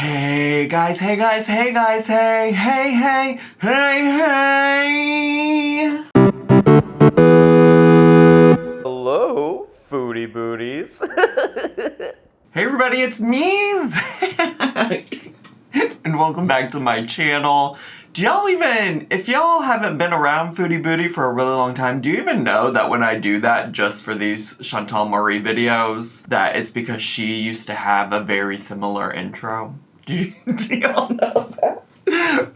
Hey guys, hey guys, hey guys, hey, hey, hey, hey, hey! Hello, foodie booties. Hey everybody, it's me, Zach. And welcome back to my channel. Do y'all even, if y'all haven't been around Foodie Booty for a really long time, do you even know that when I do that just for these Chantal Marie videos, that it's because she used to have a very similar intro? Do y'all know that?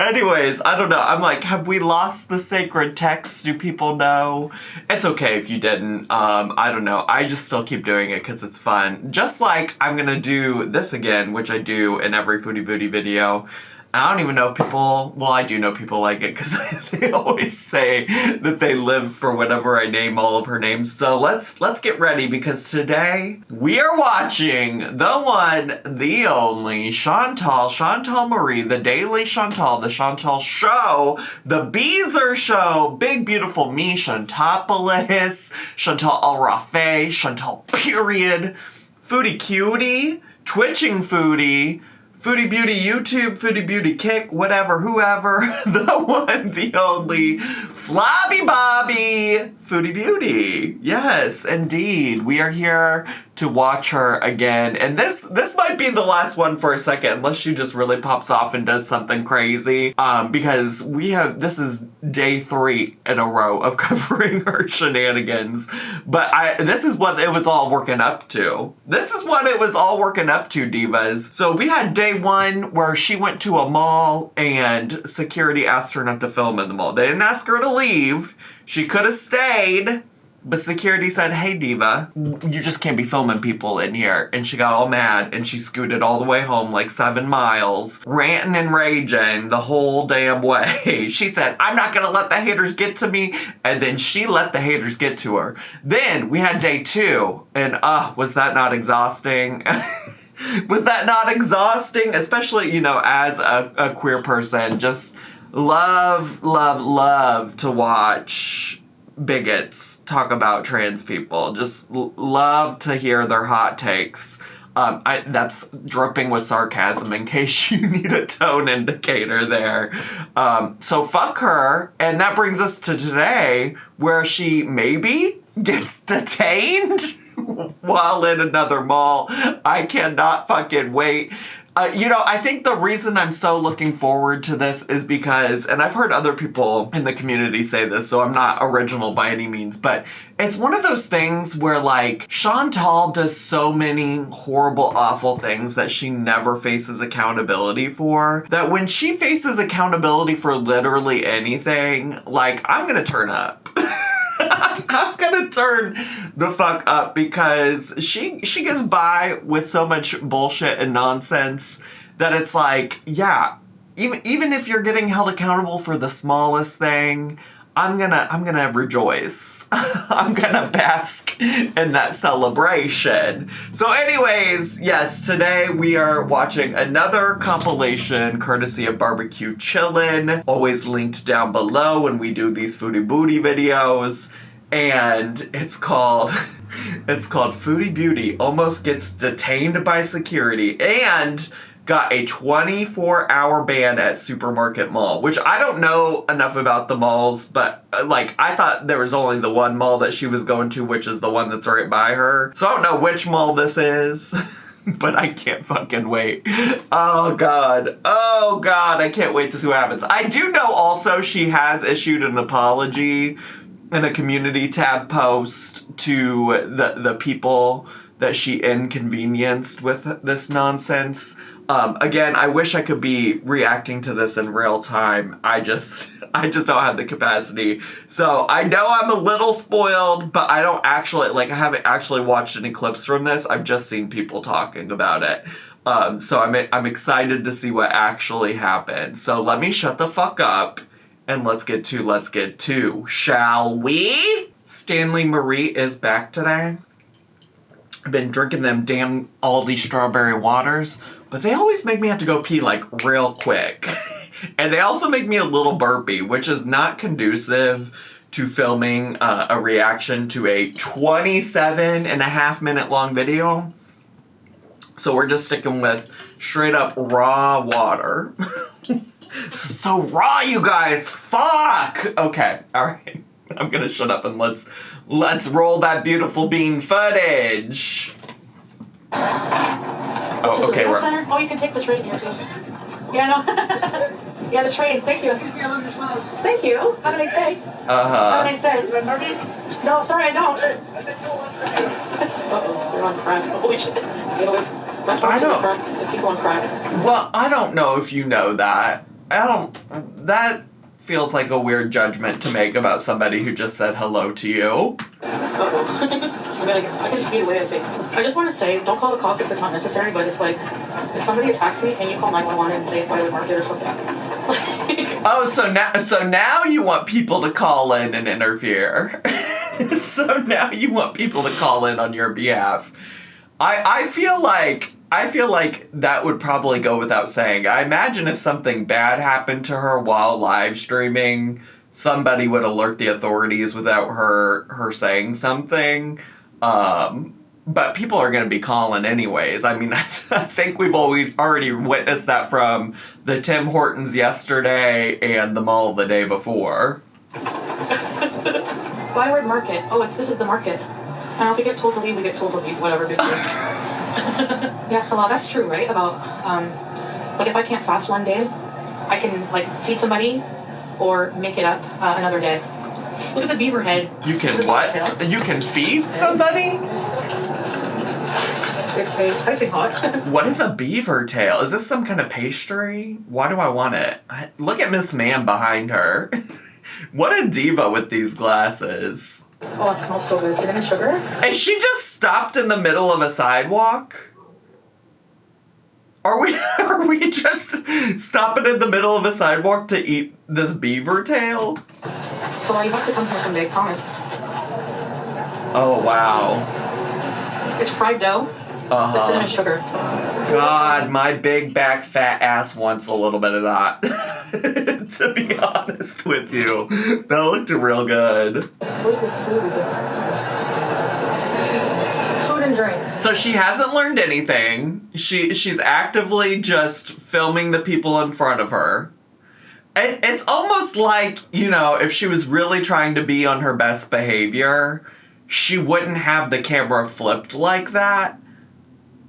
Anyways, I don't know. I'm like, have we lost the sacred text? Do people know? It's okay if you didn't. I don't know. I just still keep doing it because it's fun. Just like I'm gonna do this again, which I do in every Foodie Booty video. I don't even know if people, well, I do know people like it because they always say that they live for whenever I name all of her names. So let's get ready because today we are watching the one, the only Chantal Marie, the Daily Chantal, the Chantal Show, the Beezer Show, Big Beautiful Me, Chantopolis, Chantal Al Rafe, Chantal Period, Foodie Cutie, Twitching Foodie, Foodie Beauty YouTube, Foodie Beauty Kick, whatever, whoever, the one, the only, Flabby Bobby, Foodie Beauty. Yes, indeed. We are here to watch her again. And this might be the last one for a second, unless she just really pops off and does something crazy. Because this is day 3 in a row of covering her shenanigans. But this is what it was all working up to. This is what it was all working up to, divas. So we had day 1 where she went to a mall and security asked her not to film in the mall. They didn't ask her to leave. She could have stayed. But security said, hey, diva, you just can't be filming people in here. And she got all mad and she scooted all the way home like 7 miles, ranting and raging the whole damn way. She said, I'm not gonna let the haters get to me. And then she let the haters get to her. Then we had day 2 and was that not exhausting? Was that not exhausting? Especially, you know, as a queer person, just love to watch bigots talk about trans people. Just love to hear their hot takes. That's dripping with sarcasm in case you need a tone indicator there. So fuck her. And that brings us to today where she maybe gets detained while in another mall. I cannot fucking wait. You know, I think the reason I'm so looking forward to this is because, and I've heard other people in the community say this, so I'm not original by any means, but it's one of those things where, like, Chantal does so many horrible, awful things that she never faces accountability for, that when she faces accountability for literally anything, like, I'm gonna turn up. I'm gonna turn the fuck up because she gets by with so much bullshit and nonsense that it's like, yeah, even if you're getting held accountable for the smallest thing, I'm gonna rejoice. I'm gonna bask in that celebration. So anyways, yes, today we are watching another compilation courtesy of Barbecue Chillin', always linked down below when we do these Foodie Booty videos. And it's called Foodie Beauty Almost Gets Detained by Security and got a 24-hour ban at Supermarket Mall, which I don't know enough about the malls, but like I thought there was only the one mall that she was going to, which is the one that's right by her. So I don't know which mall this is. But I can't fucking wait. Oh God, I can't wait to see what happens. I do know also she has issued an apology in a community tab post to the people that she inconvenienced with this nonsense. Again, I wish I could be reacting to this in real time. I just don't have the capacity. So I know I'm a little spoiled, but I don't actually, like, I haven't actually watched any clips from this. I've just seen people talking about it. So I'm excited to see what actually happened. So let me shut the fuck up. And let's get to, shall we? Stanley Marie is back today. I've been drinking them damn Aldi strawberry waters, but they always make me have to go pee, like, real quick. And they also make me a little burpy, which is not conducive to filming a reaction to a 27.5-minute long video. So we're just sticking with straight up raw water. This is so raw, you guys. Fuck. Okay. All right. I'm gonna shut up and let's roll that beautiful bean footage. Oh, okay. Oh, you can take the train here, please. Yeah, no. Yeah, the train. Thank you. Thank you. Have a nice day. Have a nice day. No, sorry, I don't. Uh-oh, you're on crack. Holy shit. Get away. Don't talk to me, crack. The people on crack. Well, I don't know if you know that. That feels like a weird judgment to make about somebody who just said hello to you. Uh-oh. I can speed away, I think. I just want to say, don't call the cops if it's not necessary, but if somebody attacks me, can you call 911 and say if I would mark it or something? Oh, so now you want people to call in and interfere. So now you want people to call in on your behalf. I feel like that would probably go without saying. I imagine if something bad happened to her while live streaming, somebody would alert the authorities without her saying something. But people are going to be calling anyways. I mean, I think we've already witnessed that from the Tim Hortons yesterday and the mall the day before. Byward Market. Oh, this is the market. And if we get told to leave, we get told to leave. Whatever. Yeah, so that's true, right? About if I can't fast one day, I can feed somebody or make it up another day. Look at the beaver head. You can what? You can feed somebody? It's piping hot. What is a beaver tail? Is this some kind of pastry? Why do I want it? Look at Miss Ma'am behind her. What a diva with these glasses. Oh, it smells so good. Cinnamon sugar? And she just stopped in the middle of a sidewalk? Are we just stopping in the middle of a sidewalk to eat this beaver tail? So you have to come here someday, promise. Oh, wow. It's fried dough. The cinnamon sugar. God, my big back fat ass wants a little bit of that. To be honest with you. That looked real good. Where's the food? Food and drinks. So she hasn't learned anything. She's actively just filming the people in front of her. It's almost like, if she was really trying to be on her best behavior, she wouldn't have the camera flipped like that.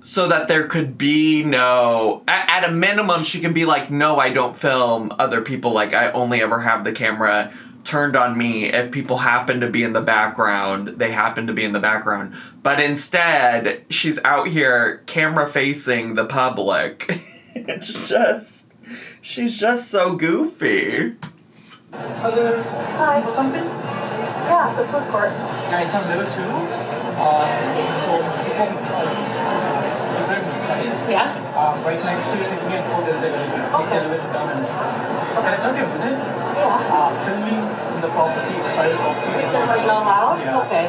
So that there could be at a minimum, she can be like, no, I don't film other people. I only ever have the camera turned on me. If people happen to be in the background, they happen to be in the background. But instead, she's out here camera facing the public. She's just so goofy. Hello. Hi. For something? Yeah, the food court. Yeah, it's on level 2. Yeah? Right next to it, if you get food, there's a elevator. Okay. Elevator down and can I have your minute? Yeah. Filming in the property, price of Is there not allowed? Yeah. Okay.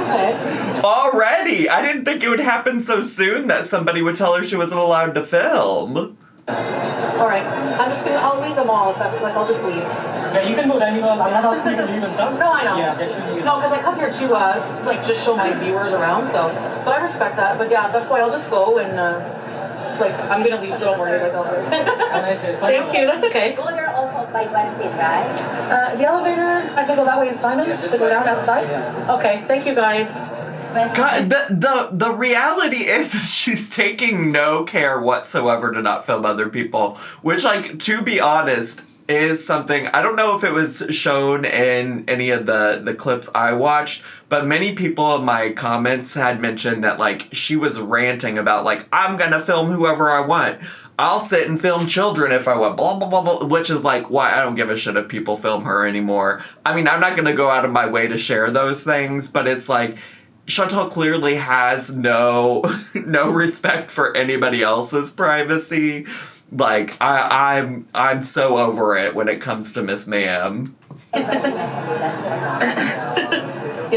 Okay. Already! I didn't think it would happen so soon that somebody would tell her she wasn't allowed to film. Alright. I'll leave them all if that's I'll just leave. Yeah, you can go anywhere. I'm not asking you to leave and stuff. No, I know. Yeah, definitely. No, because I come here to just show my viewers around, so but I respect that. But yeah, that's why I'll just go and I'm gonna leave, so don't worry. Thank you. That's okay. Go there also by Wednesday, right? The elevator. I can go that way in Simon's to go down outside. Yeah. Okay. Thank you guys. God, the reality is she's taking no care whatsoever to not film other people, which, to be honest, is something, I don't know if it was shown in any of the clips I watched, but many people in my comments had mentioned that, she was ranting about, I'm gonna film whoever I want. I'll sit and film children if I want, blah, blah, blah, blah, which is why I don't give a shit if people film her anymore. I mean, I'm not gonna go out of my way to share those things, but it's Chantal clearly has no respect for anybody else's privacy. I'm so over it when it comes to Miss Ma'am. Yeah,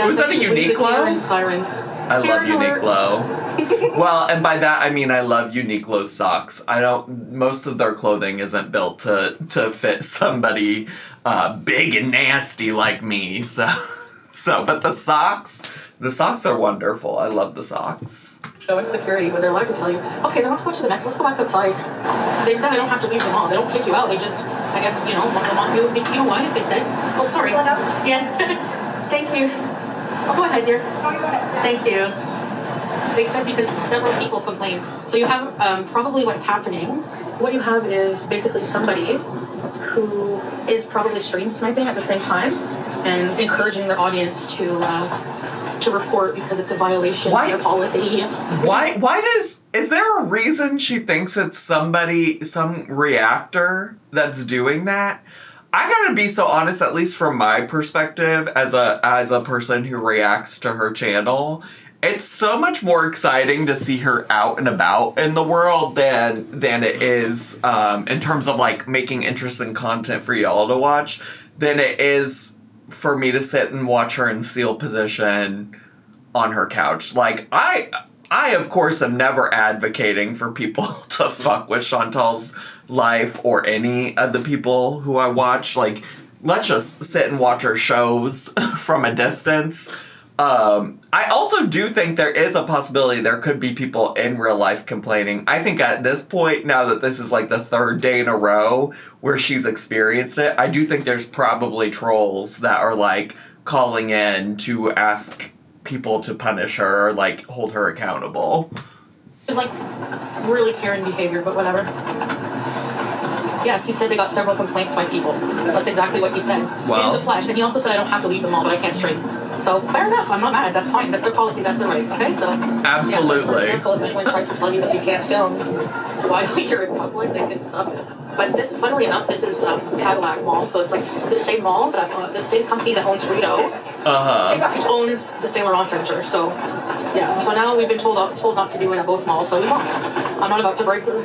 Was that a Uniqlo? Sirens. I love Uniqlo. Well, and by that I mean I love Uniqlo socks. Most of their clothing isn't built to fit somebody big and nasty like me. So but the socks are wonderful. I love the socks. go into security where they're allowed to tell you, okay, then let's go to the next, let's go back outside. They said I don't have to leave the mall. They don't kick you out. They just, I guess, you know, want you know what? They said, oh, sorry. Yes. Thank you. Oh, go ahead, dear. Thank you. They said because several people complained. So you have probably what's happening. What you have is basically somebody who is probably stream sniping at the same time and encouraging their audience to report because it's a violation of their policy. Is there a reason she thinks it's some reactor that's doing that? I gotta be so honest, at least from my perspective, as a person who reacts to her channel, it's so much more exciting to see her out and about in the world than it is in terms of like making interesting content for y'all to watch than it is for me to sit and watch her in seal position on her couch. Like, I of course am never advocating for people to fuck with Chantal's life or any of the people who I watch. Like, let's just sit and watch her shows from a distance. I also do think there is a possibility there could be people in real life complaining. I think at this point, now that this is like the third day in a row where she's experienced it, I do think there's probably trolls that are like calling in to ask people to punish her or like hold her accountable. It's like really Karen behavior, but whatever. Yes, he said they got several complaints by people. That's exactly what he said. Wow. In the flesh. And he also said I don't have to leave the mall, but I can't stream. So, fair enough. I'm not mad. That's fine. That's their policy. That's their right. Okay? So, absolutely. Yeah, for example, if anyone tries to tell you that you can't film while you're in public, they can stop it. But this, funnily enough, this is Cadillac Mall. So, it's like the same mall, the same company that owns Rito owns the Saint Laurent Center. So, yeah. So now we've been told not to do it at both malls, so we won't. I'm not about to break the...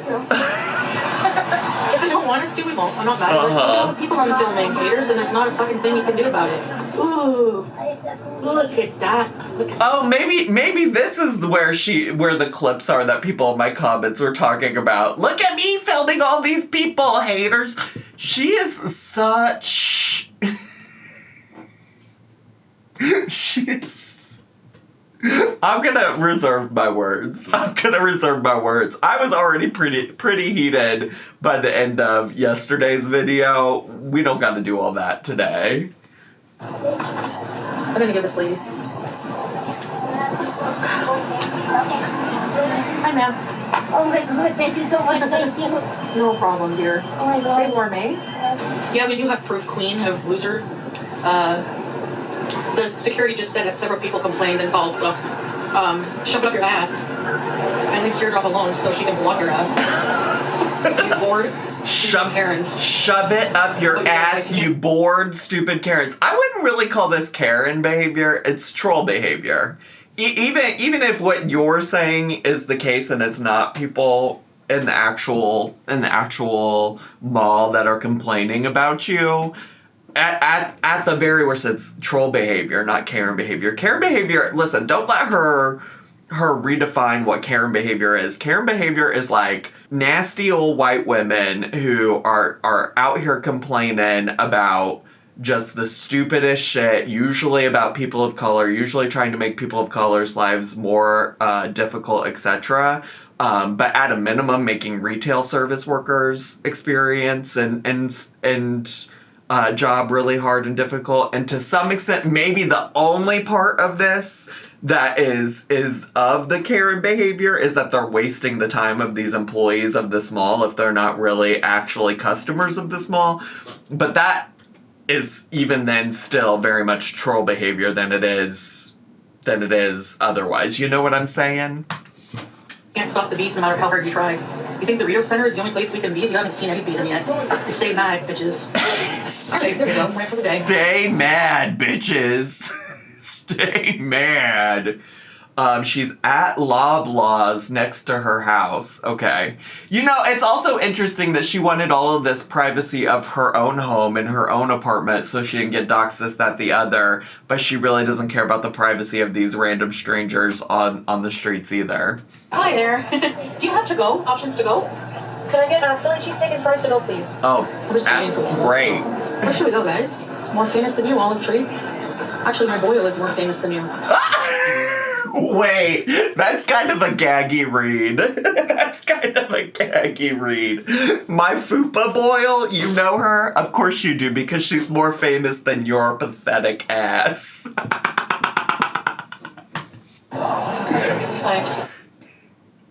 If they don't want us to, we won't. I'm not mad. Look at all the people on filming haters, and there's not a fucking thing you can do about it. Ooh, look at that. Oh, maybe this is where the clips are that people in my comments were talking about. Look at me filming all these people, haters. She is such. She is. I'm gonna reserve my words. I was already pretty heated by the end of yesterday's video. We don't gotta do all that today. I'm gonna give this lady. Hi, ma'am. Oh my god, thank you so much, thank you. No problem, dear. Oh my god. Stay warm, eh? Yeah, we do have proof, queen of loser. The security just said that several people complained and called, so shove it up your ass and leave teardrop alone so she can block your ass. You bored? Shove it up your Okay, ass, okay. you bored, stupid Karens. I wouldn't really call this Karen behavior. It's troll behavior. Even if what you're saying is the case and it's not people in the actual mall that are complaining about you, at the very worst, it's troll behavior, not Karen behavior. Karen behavior, listen, don't let her redefine what Karen behavior is. Karen behavior is like nasty old white women who are out here complaining about just the stupidest shit, usually about people of color, usually trying to make people of color's lives more difficult, etc. But at a minimum, making retail service workers experience and job really hard and difficult. And to some extent, maybe the only part of this that is of the Karen behavior is that they're wasting the time of these employees of this mall if they're not really actually customers of this mall. But that is even then still very much troll behavior than it is otherwise. You know what I'm saying? Can't stop the bees no matter how hard you try. You think the Rito Center is the only place we can bees? You haven't seen any bees in yet. You stay mad, bitches. Alright, there you go. Right for the day. Stay mad, bitches. Stay mad. She's at Loblaws next to her house. Okay. You know, it's also interesting that she wanted all of this privacy of her own home and her own apartment so she didn't get doxxed, this, that, the other, but she really doesn't care about the privacy of these random strangers on the streets either. Hi there. Do you have to go? Options to go? Could I get Philly cheesesteak and fries to go, please? Oh, I'm just waiting for people. great. Where should we go, guys? More famous than you, Olive Tree? Actually, my boil is more famous than you. Wait, that's kind of a gaggy read. That's kind of a gaggy read. My fupa boil, you know her? Of course you do, because she's more famous than your pathetic ass. Hi.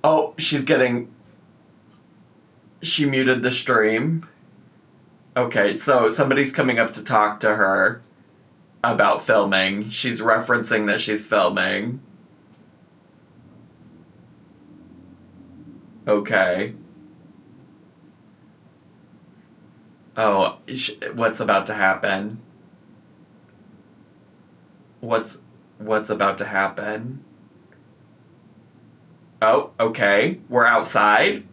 Oh, she muted the stream. Okay, so somebody's coming up to talk to her about filming. She's referencing that she's filming. Okay. Oh, what's about to happen? What's about to happen? Oh, okay. We're outside.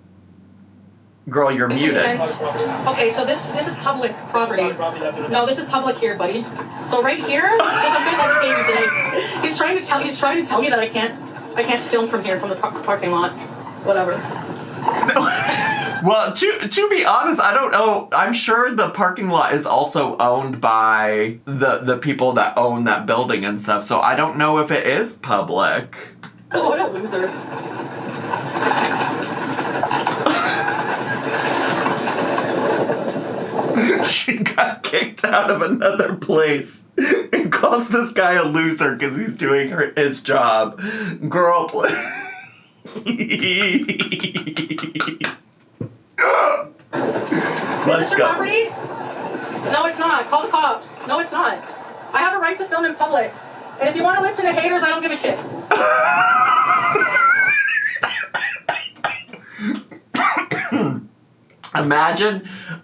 Girl, you're muted. Okay, so this is public property. No, this is public here, buddy. So right here, there's a bit educated today. He's trying to tell me that I can't film from here, from the parking lot. Whatever. No. Well, to be honest, I don't know. I'm sure the parking lot is also owned by the people that own that building and stuff, so I don't know if it is public. Oh, what a loser. She got kicked out of another place and calls this guy a loser because he's doing his job. Girl, Is let's this go. your property? No, it's not. Call the cops. No, it's not. I have a right to film in public. And if you want to listen to haters, I don't give a shit.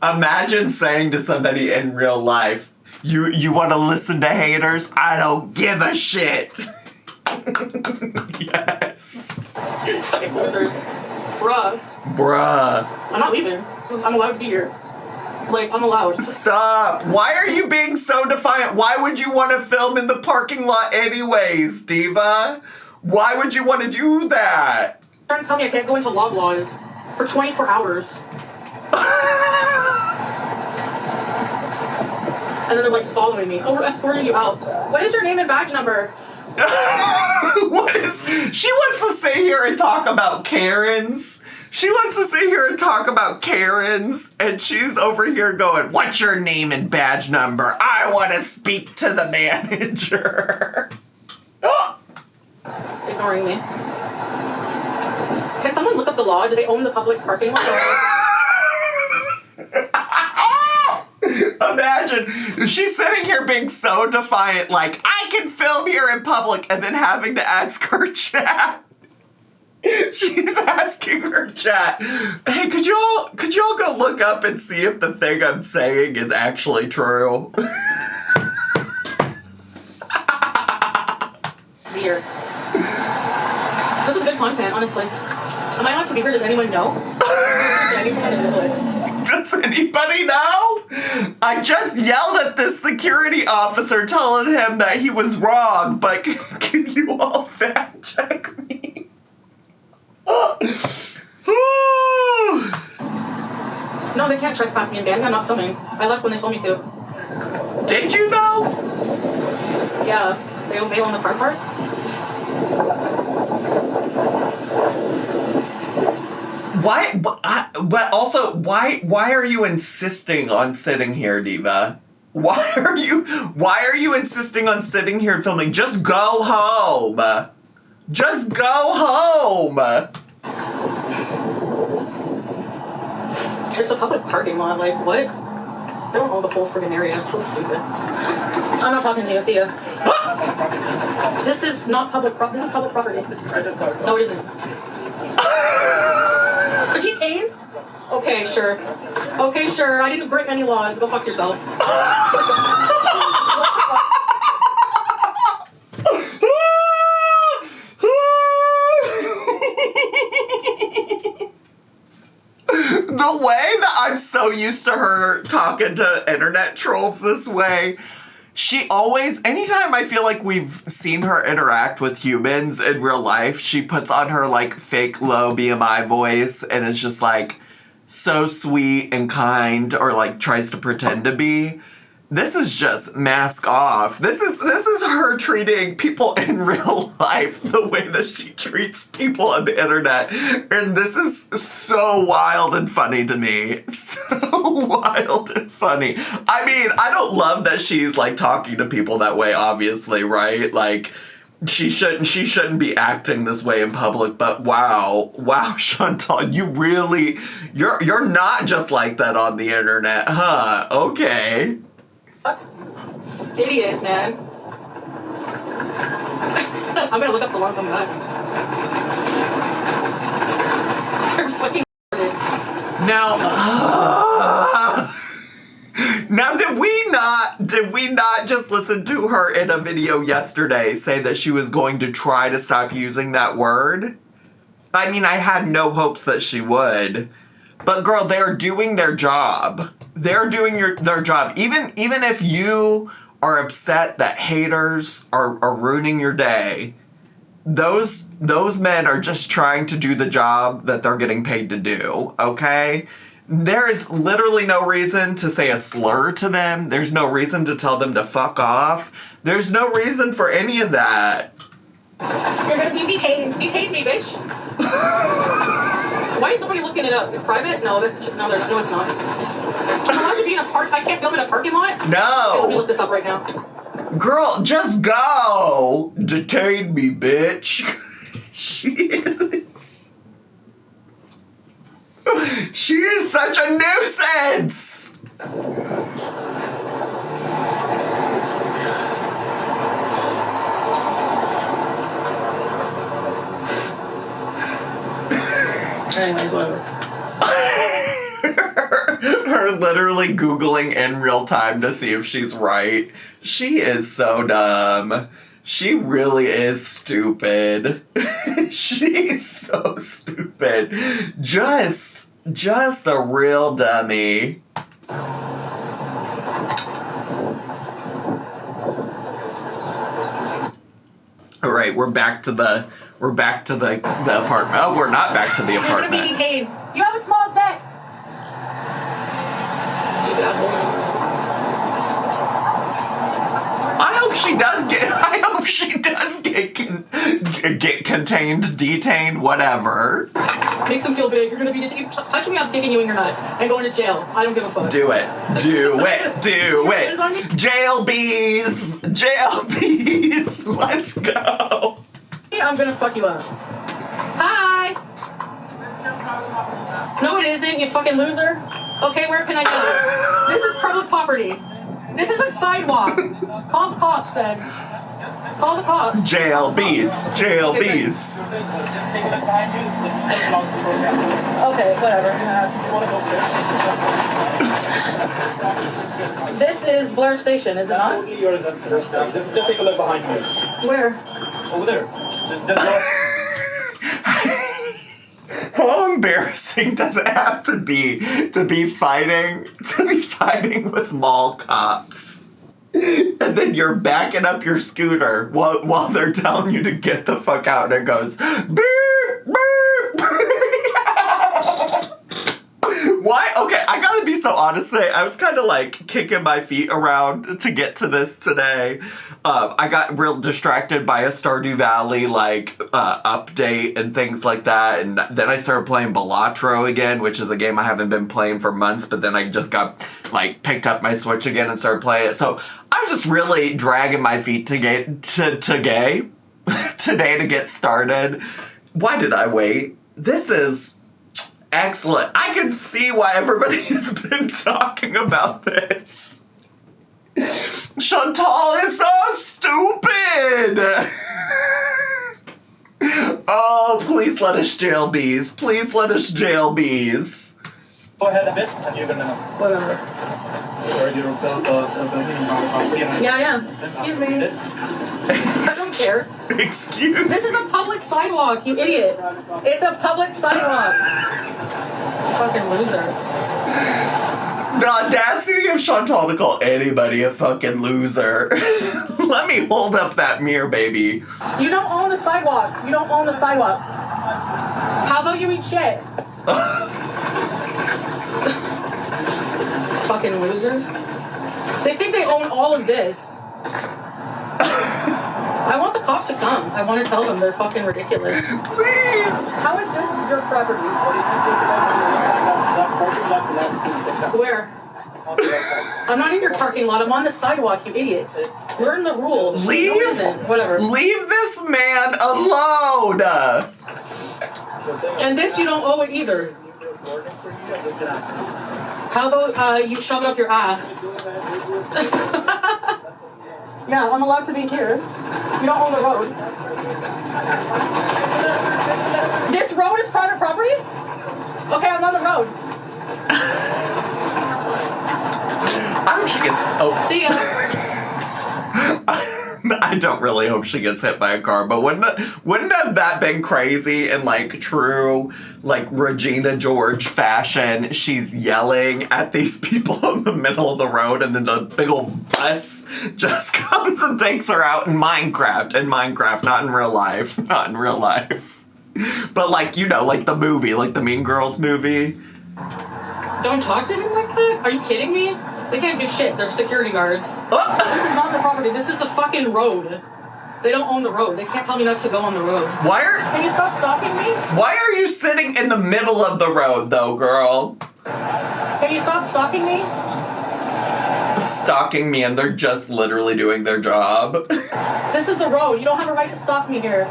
Imagine saying to somebody in real life, you want to listen to haters? I don't give a shit. Yes. Fucking losers. Bruh. Bruh. I'm not leaving. I'm allowed to be here. Like, I'm allowed. Stop. Why are you being so defiant? Why would you want to film in the parking lot anyways, Diva? Why would you want to do that? You're trying to tell me I can't go into Loblaws for 24 hours. And then they're like following me. Oh, we're escorting you out. What is your name and badge number? She wants to sit here and talk about Karens. And she's over here going, what's your name and badge number? I want to speak to the manager. Ignoring me. Can someone look up the law? Do they own the public parking lot? Imagine, she's sitting here being so defiant, like, I can film here in public, and then having to ask her chat. She's asking her chat, hey, could you all go look up and see if the thing I'm saying is actually true? Weird. This is good content, honestly. Am I allowed to be here? Does anyone know? I need someone to do it. Does anybody know? I just yelled at this security officer telling him that he was wrong, but can you all fact check me? No, they can't trespass me in Band. I'm not filming. I left when they told me to. Did you though? Yeah, they own the car park. Why? But also, why are you insisting on sitting here, Diva? Why are you insisting on sitting here filming? Just go home. Just go home. It's a public parking lot. Like what? They don't own the whole friggin' area. I'm so stupid. I'm not talking to you. See ya. This is not public. This is public property. No, it isn't. Are you tamed? Okay, sure. Okay, sure. I didn't break any laws. Go fuck yourself. The way that I'm so used to her talking to internet trolls this way, she always, anytime I feel like we've seen her interact with humans in real life, she puts on her like fake low BMI voice and is just like so sweet and kind, or like tries to pretend to be. This is just mask off. This is her treating people in real life the way that she treats people on the internet. And this is so wild and funny to me. So wild and funny. I mean, I don't love that she's like talking to people that way, obviously, right? Like, she shouldn't be acting this way in public, but wow, Chantal, you're not just like that on the internet, huh? Okay. Idiots, man. I'm gonna look up the one coming back. They're fucking Now, did we not just listen to her in a video yesterday say that she was going to try to stop using that word? I mean, I had no hopes that she would. But girl, they're doing their job. They're doing their job. Even if you are upset that haters are ruining your day, those men are just trying to do the job that they're getting paid to do, okay? There is literally no reason to say a slur to them. There's no reason to tell them to fuck off. There's no reason for any of that. You're gonna be detained. Detain me, bitch. Why is nobody looking it up? It's private? No, they're not. No, it's not. I'm allowed to be in a park. I can't film in a parking lot? No. Okay, let me look this up right now. Girl, just go. Detain me, bitch. She is such a nuisance. Anyways, whatever. Her literally Googling in real time to see if she's right. She is so dumb. She really is stupid. She's so stupid. Just a real dummy. All right, we're back to the apartment. Oh, we're not back to the apartment. You're gonna be detained. You have a small debt. Stupid assholes. I hope she does get contained, detained, whatever. Makes them feel big. You're gonna be detained. Touch me, I'm kicking you in your nuts and going to jail. I don't give a fuck. Do it. Jail bees. Let's go. Yeah, I'm gonna fuck you up. Hi. No, it isn't, you fucking loser. Okay, where can I go? This is public property. This is a sidewalk. Call the cops then. Call the cops. Jail bees. Okay, whatever. This is Blair Station, is it not? Just take a look behind you. Where? Over there. How embarrassing does it have to be fighting with mall cops? And then you're backing up your scooter while they're telling you to get the fuck out, and it goes beep, beep. Why? Okay, I gotta be so honest today. I was kind of like kicking my feet around to get to this today. I got real distracted by a Stardew Valley update and things like that, and then I started playing Balatro again, which is a game I haven't been playing for months. But then I just got picked up my Switch again and started playing it. So I was just really dragging my feet today to get started. Why did I wait? This is excellent. I can see why everybody has been talking about this. Chantal is so stupid. Oh, please let us jail bees. Please let us jail bees. Go ahead a bit, and you're gonna. Whatever. Yeah, I am. Excuse me. I don't care. Excuse? This is a public sidewalk, you idiot. It's a public sidewalk. Fucking loser. The audacity of Chantal to call anybody a fucking loser. Let me hold up that mirror, baby. You don't own the sidewalk. You don't own the sidewalk. How about you eat shit? Fucking losers. They think they own all of this. I want the cops to come. I want to tell them they're fucking ridiculous. Please. How is this your property? Where? I'm not in your parking lot. I'm on the sidewalk, you idiot. Learn the rules. Leave. No, it isn't. Whatever. Leave this man alone. And this, you don't owe it either. How about you shove it up your ass? Yeah, I'm allowed to be here. You don't own the road. This road is private property? Okay, I'm on the road. I hope she gets. Oh. See ya. I don't really hope she gets hit by a car, but wouldn't have that been crazy in like true like Regina George fashion? She's yelling at these people in the middle of the road, and then a big old bus just comes and takes her out in Minecraft. Not in real life. But like, you know, like the movie, like the Mean Girls movie. Don't talk to him like that? Are you kidding me? They can't do shit. They're security guards. Oh. This is not the property. This is the fucking road. They don't own the road. They can't tell me not to go on the road. Can you stop stalking me? Why are you sitting in the middle of the road, though, girl? Can you stop stalking me? Stalking me, and they're just literally doing their job. This is the road. You don't have a right to stalk me here.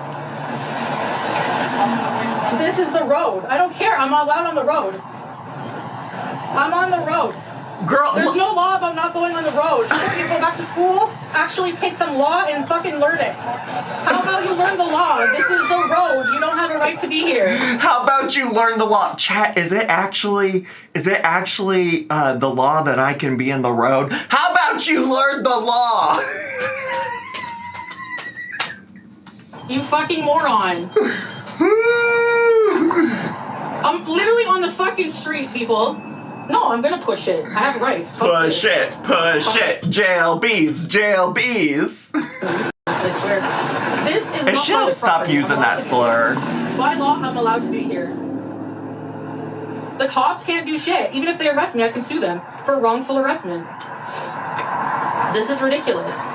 This is the road. I don't care. I'm allowed on the road. I'm on the road. Girl, there's no law about not going on the road. You go back to school, actually take some law and fucking learn it. How about you learn the law? This is the road. You don't have a right to be here. How about you learn the law? Chat, is it actually the law that I can be in the road? How about you learn the law? You fucking moron. I'm literally on the fucking street, people. No, I'm gonna push it. I have rights. Push it. Jail bees. I swear. This is And not she'll private stop property. using that slur. By law, I'm allowed to be here. The cops can't do shit. Even if they arrest me, I can sue them for wrongful arrestment. This is ridiculous.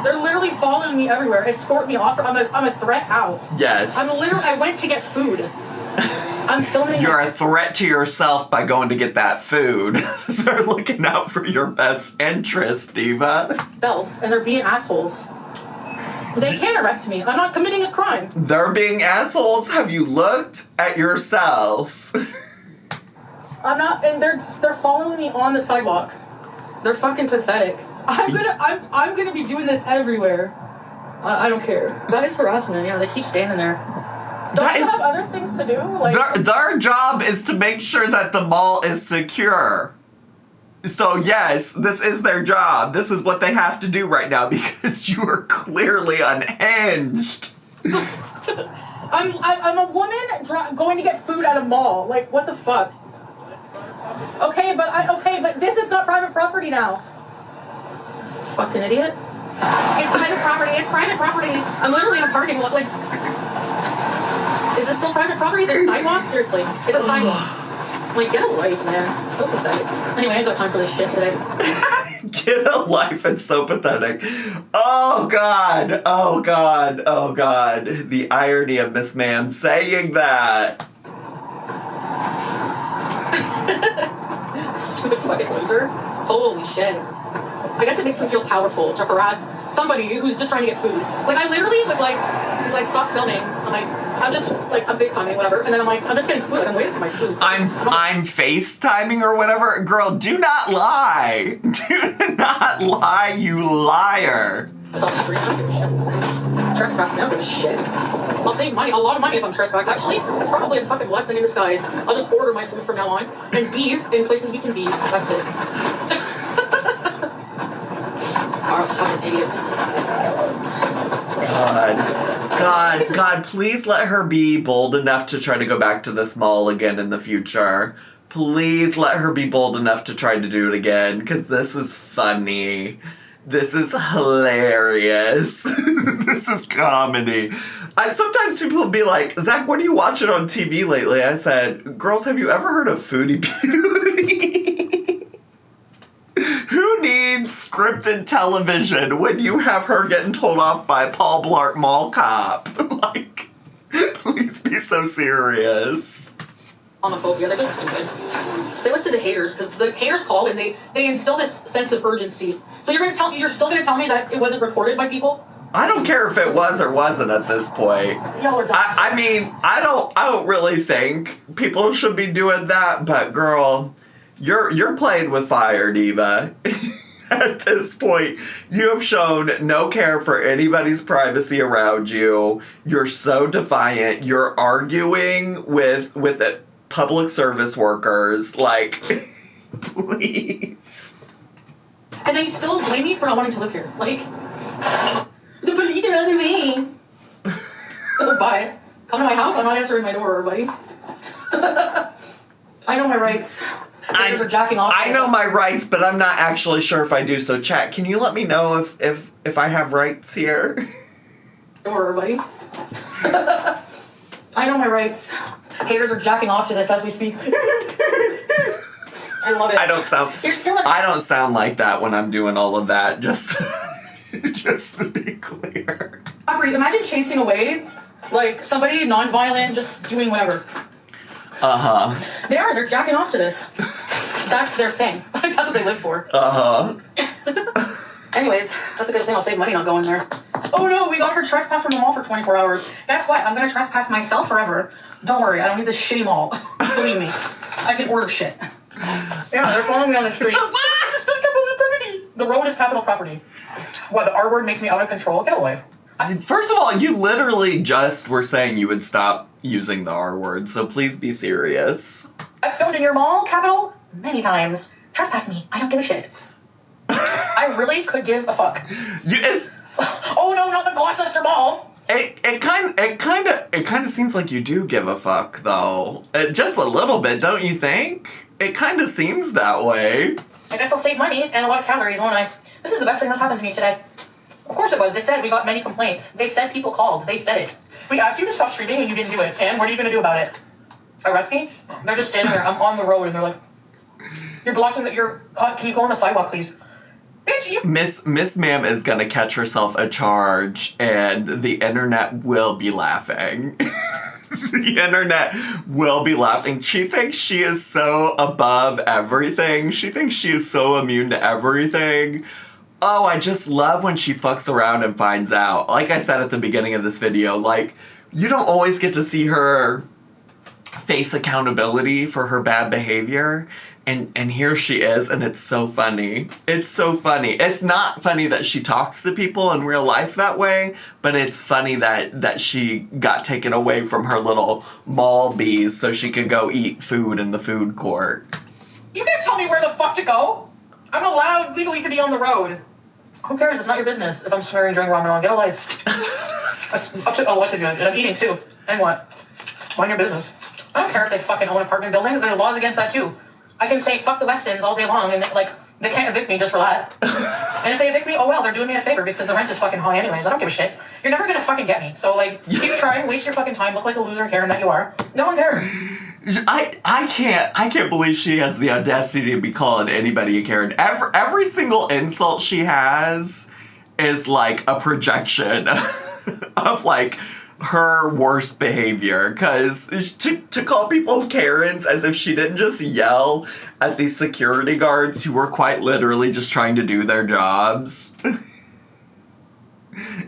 They're literally following me everywhere. Escort me off. I'm a threat out. Yes. I went to get food. I'm filming. You're a threat to yourself by going to get that food. They're looking out for your best interest, diva. And they're being assholes. They can't arrest me. I'm not committing a crime. They're being assholes. Have you looked at yourself? I'm not, and they're following me on the sidewalk. They're fucking pathetic. I'm gonna be doing this everywhere. I don't care. That is harassment. Yeah, they keep standing there. Don't you have other things to do? Like their job is to make sure that the mall is secure. So yes, this is their job. This is what they have to do right now because you are clearly unhinged. I'm a woman going to get food at a mall. Like, what the fuck? Okay, but this is not private property now. Fucking idiot. It's private property. I'm literally in a parking lot. Like, is this still private property? This sidewalk? Seriously, it's a sidewalk. Like, get a life, man. So pathetic. Anyway, I ain't got time for this shit today. Get a life, it's so pathetic. Oh god. The irony of Miss Ma'am saying that. Stupid fucking loser. Holy shit. I guess it makes them feel powerful to harass somebody who's just trying to get food. Like, I literally was like, he's like, stop filming. I'm like, I'm FaceTiming, whatever. And then I'm like, I'm just getting food. Like, I'm waiting for my food. I'm FaceTiming or whatever. Girl, do not lie. Do not lie, you liar. Self-stream, I don't give a shit. Trespassing, I don't give a shit. I'll save money, a lot of money if I'm trespassing. Actually, it's probably a fucking blessing in disguise. I'll just order my food from now on. And bees in places we can bees. That's it. Are fucking idiots. God, please let her be bold enough to try to go back to this mall again in the future. Please let her be bold enough to try to do it again, because this is funny. This is hilarious. This is comedy. Sometimes people will be like, Zach, what are you watching on TV lately? I said, girls, have you ever heard of Foodie Beauty? Who needs scripted television when you have her getting told off by Paul Blart Mall Cop. Like, please be so serious. Homophobia, they're just stupid. They listen to haters, because the haters call and they instill this sense of urgency. So you're still gonna tell me that it wasn't reported by people? I don't care if it was or wasn't at this point. Y'all are dumb. I mean, I don't really think people should be doing that, but girl, you're playing with fire, diva. At this point, you have shown no care for anybody's privacy around you. You're so defiant. You're arguing with the public service workers. Like, please. And then you still blame me for not wanting to live here. Like, the police are on their way. Oh, bye. Come to my house. I'm not answering my door, buddy. I know my rights. Haters are jacking off. I know my rights, but I'm not actually sure if I do. So, chat, can you let me know if I have rights here? Don't worry, buddy. I know my rights. Haters are jacking off to this as we speak. I love it. I don't sound like that when I'm doing all of that. Just to be clear. Imagine chasing away, like, somebody non-violent, just doing whatever. Uh-huh. They're jacking off to this. That's their thing. That's what they live for. Uh-huh. Anyways, that's a good thing. I'll save money not going there. Oh no, we got her trespass from the mall for 24 hours. Guess what? I'm gonna trespass myself forever. Don't worry, I don't need this shitty mall. Believe me. I can order shit. Yeah, they're following me on the street. This is capital property. The road is capital property. What, the R word makes me out of control? Get away. First of all, you literally just were saying you would stop using the R word, so please be serious. I've filmed in your mall, capital, many times. Trespass me. I don't give a shit. I really could give a fuck. Oh no, not the Gloucester Mall. It kind of seems like you do give a fuck, though. Just a little bit, don't you think? It kind of seems that way. I guess I'll save money and a lot of calories, won't I? This is the best thing that's happened to me today. Of course it was. They said we got many complaints. They said people called. They said it. We asked you to stop streaming and you didn't do it. And what are you going to do about it? Arrest me? They're just standing there. I'm on the road and they're like, you're blocking can you go on the sidewalk, please? Bitch, you... Miss Ma'am is going to catch herself a charge and the internet will be laughing. The internet will be laughing. She thinks she is so above everything. She thinks she is so immune to everything. Oh, I just love when she fucks around and finds out. Like I said at the beginning of this video, like, you don't always get to see her face accountability for her bad behavior. And here she is, and it's so funny. It's so funny. It's not funny that she talks to people in real life that way, but it's funny that she got taken away from her little mall bees so she could go eat food in the food court. You can't tell me where the fuck to go. I'm allowed legally to be on the road. Who cares? It's not your business if I'm swearing during Ramadan. Get a life. I'll let you do it. And I'm eating too. And what? Mind your business. I don't care if they fucking own apartment buildings. There are laws against that too. I can say fuck the Westons all day long and they can't evict me just for that. And if they evict me, oh well, they're doing me a favor because the rent is fucking high anyways. I don't give a shit. You're never gonna fucking get me. So keep trying, waste your fucking time, look like a loser Karen that you are. No one cares. I can't believe she has the audacity to be calling anybody a Karen. Every single insult she has is like a projection of like her worst behavior. Because to call people Karens as if she didn't just yell at these security guards who were quite literally just trying to do their jobs.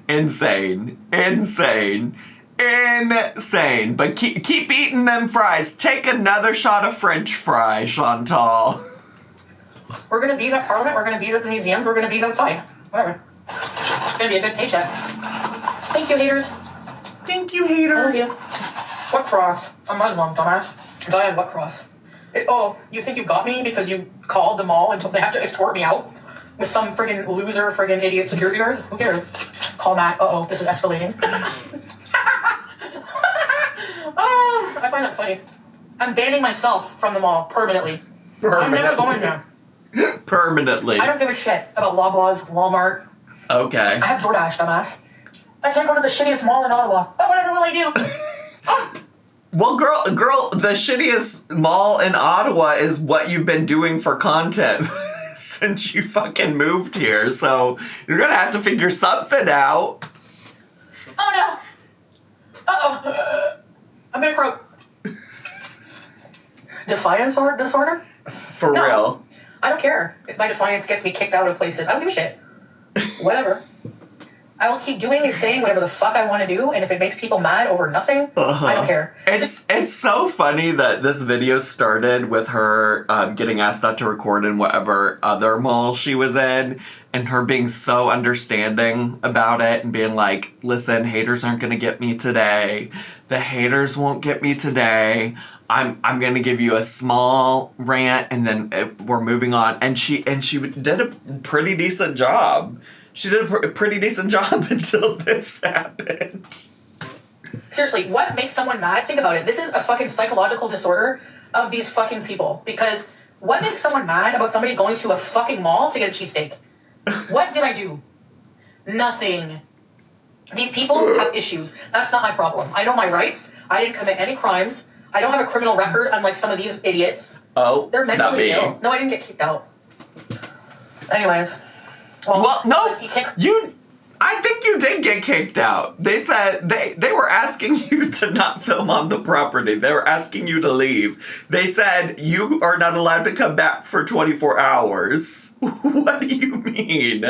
Insane. But keep eating them fries. Take another shot of French fry, Chantal. We're gonna bees at Parliament, we're gonna bees at the museums, we're gonna bees outside. Whatever. It's gonna be a good paycheck. Thank you, haters. Thank you, haters. Thank you. What cross? I'm Muslim, dumbass. Diane, what cross? You think you got me because you called the mall and they have to escort me out? With some friggin' loser, friggin' idiot security guard? Who cares? Call Matt. This is escalating. I find that funny. I'm banning myself from the mall permanently. I'm never going there. Permanently. I don't give a shit about Loblaws, Walmart. Okay. I have DoorDash, dumbass. I can't go to the shittiest mall in Ottawa. Oh, whatever will I do? Well, girl, the shittiest mall in Ottawa is what you've been doing for content since you fucking moved here, so you're gonna have to figure something out. Oh no! Uh-oh. I'm gonna croak. Defiance disorder? For No. real. I don't care if my defiance gets me kicked out of places. I don't give a shit. Whatever. I will keep doing and saying whatever the fuck I want to do, and if it makes people mad over nothing, I don't care. It's so funny that this video started with her getting asked not to record in whatever other mall she was in, and her being so understanding about it and being like, listen, haters aren't gonna get me today. The haters won't get me today. I'm gonna give you a small rant and then we're moving on. And she did a pretty decent job. She did a pretty decent job until this happened. Seriously, what makes someone mad? Think about it. This is a fucking psychological disorder of these fucking people. Because what makes someone mad about somebody going to a fucking mall to get a cheesesteak? What did I do? Nothing. These people have issues. That's not my problem. I know my rights. I didn't commit any crimes. I don't have a criminal record, unlike some of these idiots. Oh, they're mentally not me. ill. No, I didn't get kicked out. Anyways. Well, no, you I think you did get kicked out. They said they were asking you to not film on the property. They were asking you to leave. They said you are not allowed to come back for 24 hours. What do you mean?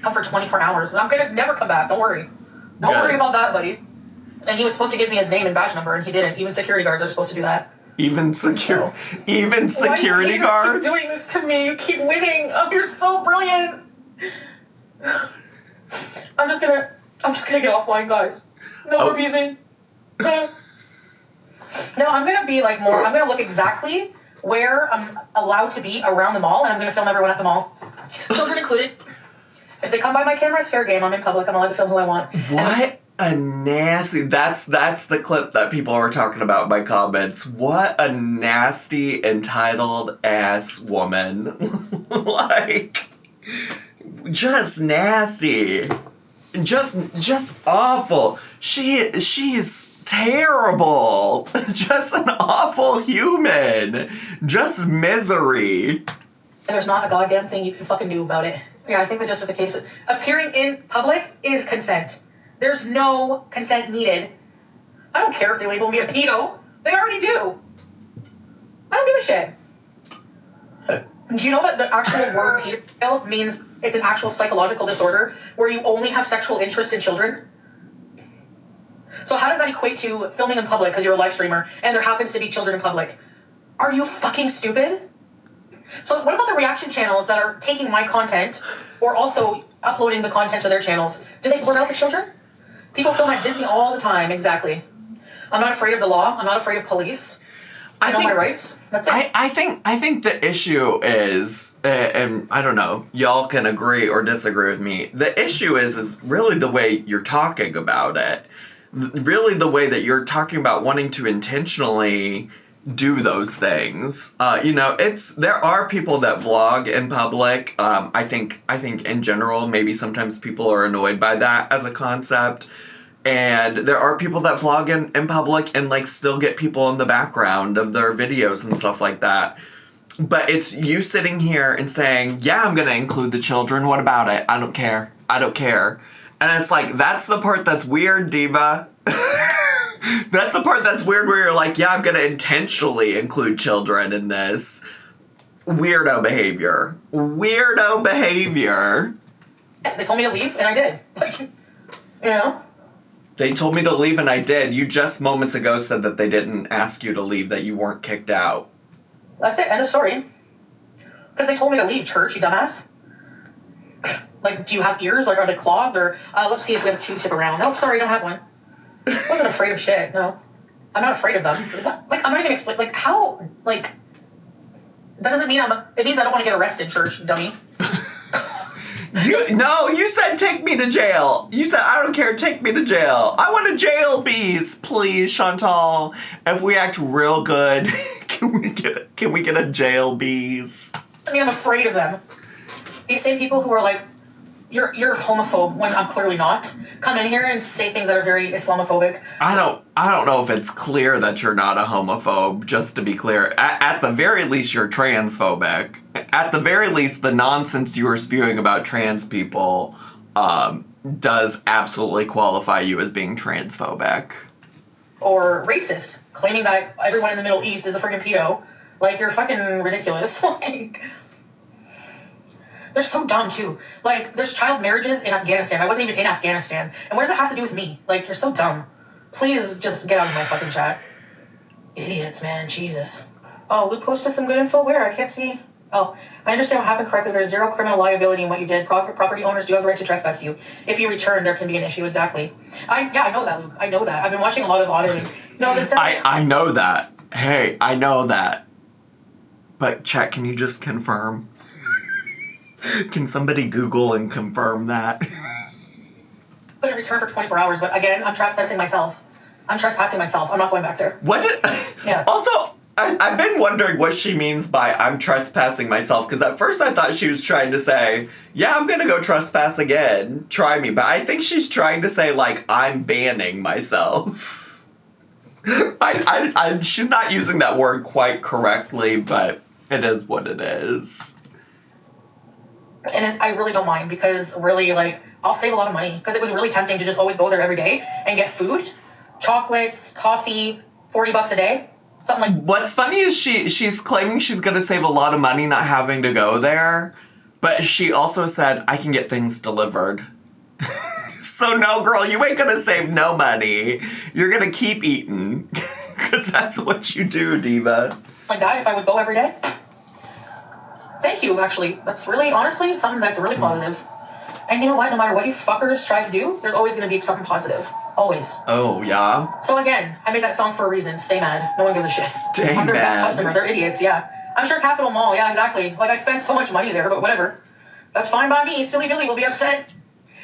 Come for 24 hours. I'm gonna never come back. Don't worry. Don't worry about that, buddy. And he was supposed to give me his name and badge number, and he didn't. Even security guards are supposed to do that. Even security guards? Why do you keep doing this to me? You keep winning. Oh, you're so brilliant. I'm just gonna get offline, guys. No, we're busy. No, I'm gonna be like more. I'm gonna look exactly where I'm allowed to be around the mall, and I'm gonna film everyone at the mall, children included. If they come by my camera, it's fair game. I'm in public. I'm allowed to film who I want. What a nasty... That's the clip that people were talking about in my comments. What a nasty, entitled-ass woman. Like... Just nasty. Just awful. She's terrible. Just an awful human. Just misery. And there's not a goddamn thing you can fucking do about it. Yeah, I think the justification... Appearing in public is consent. There's no consent needed. I don't care if they label me a pedo. They already do. I don't give a shit. Do you know that the actual word pedophile means it's an actual psychological disorder where you only have sexual interest in children? So how does that equate to filming in public because you're a live streamer and there happens to be children in public? Are you fucking stupid? So what about the reaction channels that are taking my content or also uploading the content to their channels? Do they blur out the children? People film at Disney all the time, exactly. I'm not afraid of the law. I'm not afraid of police. I know my rights. That's it. I think the issue is, and I don't know, y'all can agree or disagree with me. The issue is really the way you're talking about it. Really the way that you're talking about wanting to intentionally do those things. There are people that vlog in public. I think in general, maybe sometimes people are annoyed by that as a concept. And there are people that vlog in public and like still get people in the background of their videos and stuff like that. But it's you sitting here and saying, yeah, I'm going to include the children. What about it? I don't care. And it's like, that's the part that's weird, diva. That's the part that's weird where you're like, yeah, I'm going to intentionally include children in this. Weirdo behavior. They told me to leave and I did. They told me to leave and I did. You just moments ago said that they didn't ask you to leave, that you weren't kicked out. That's it. End of story. Because they told me to leave church, you dumbass. Like, do you have ears? Like, are they clogged? Or, let's see if we have a Q-tip around. Nope, sorry, I don't have one. I wasn't afraid of shit, no. I'm not afraid of them. Like, I'm not even explain. Like, how? Like, that doesn't mean it means I don't want to get arrested, church, dummy. You said take me to jail. You said I don't care, take me to jail. I want a jail bees, please, Chantal. If we act real good, can we get a jail bees? I mean, I'm afraid of them. These same people who are like, you're homophobe when I'm clearly not. Come in here and say things that are very Islamophobic. I don't know if it's clear that you're not a homophobe, just to be clear. At the very least, you're transphobic. At the very least, the nonsense you are spewing about trans people does absolutely qualify you as being transphobic. Or racist, claiming that everyone in the Middle East is a freaking pedo. Like, you're fucking ridiculous. Like, they're so dumb, too. Like, there's child marriages in Afghanistan. I wasn't even in Afghanistan. And what does it have to do with me? Like, you're so dumb. Please just get out of my fucking chat. Idiots, man. Jesus. Oh, Luke posted some good info. Where? I can't see. Oh, I understand what happened correctly. There's zero criminal liability in what you did. Property owners do have the right to trespass you. If you return, there can be an issue. Exactly. I know that, Luke. I know that. I've been watching a lot of auditing. No, this. I know that. Hey, I know that. But chat, can you just confirm? Can somebody Google and confirm that? Couldn't return for 24 hours, but again, I'm trespassing myself. I'm not going back there. What did... Yeah. Also, I've been wondering what she means by I'm trespassing myself, because at first I thought she was trying to say, yeah, I'm gonna go trespass again, try me, but I think she's trying to say, like, I'm banning myself. She's not using that word quite correctly, but it is what it is. And I really don't mind, because really, like, I'll save a lot of money, because it was really tempting to just always go there every day and get food, chocolates, coffee, $40 a day. Something like. What's funny is she's claiming she's gonna save a lot of money not having to go there, but she also said, I can get things delivered. So no, girl, you ain't gonna save no money. You're gonna keep eating, because that's what you do, diva. Like that, if I would go every day. Thank you, actually. That's really, honestly, something that's really positive. And you know what? No matter what you fuckers try to do, there's always gonna be something positive. Always. Oh, yeah? So again, I made that song for a reason. Stay mad. No one gives a shit. Stay I'm their mad. best customer. They're idiots, yeah. I'm sure Capital Mall, yeah, exactly. Like, I spent so much money there, but whatever. That's fine by me. Silly Billy will be upset.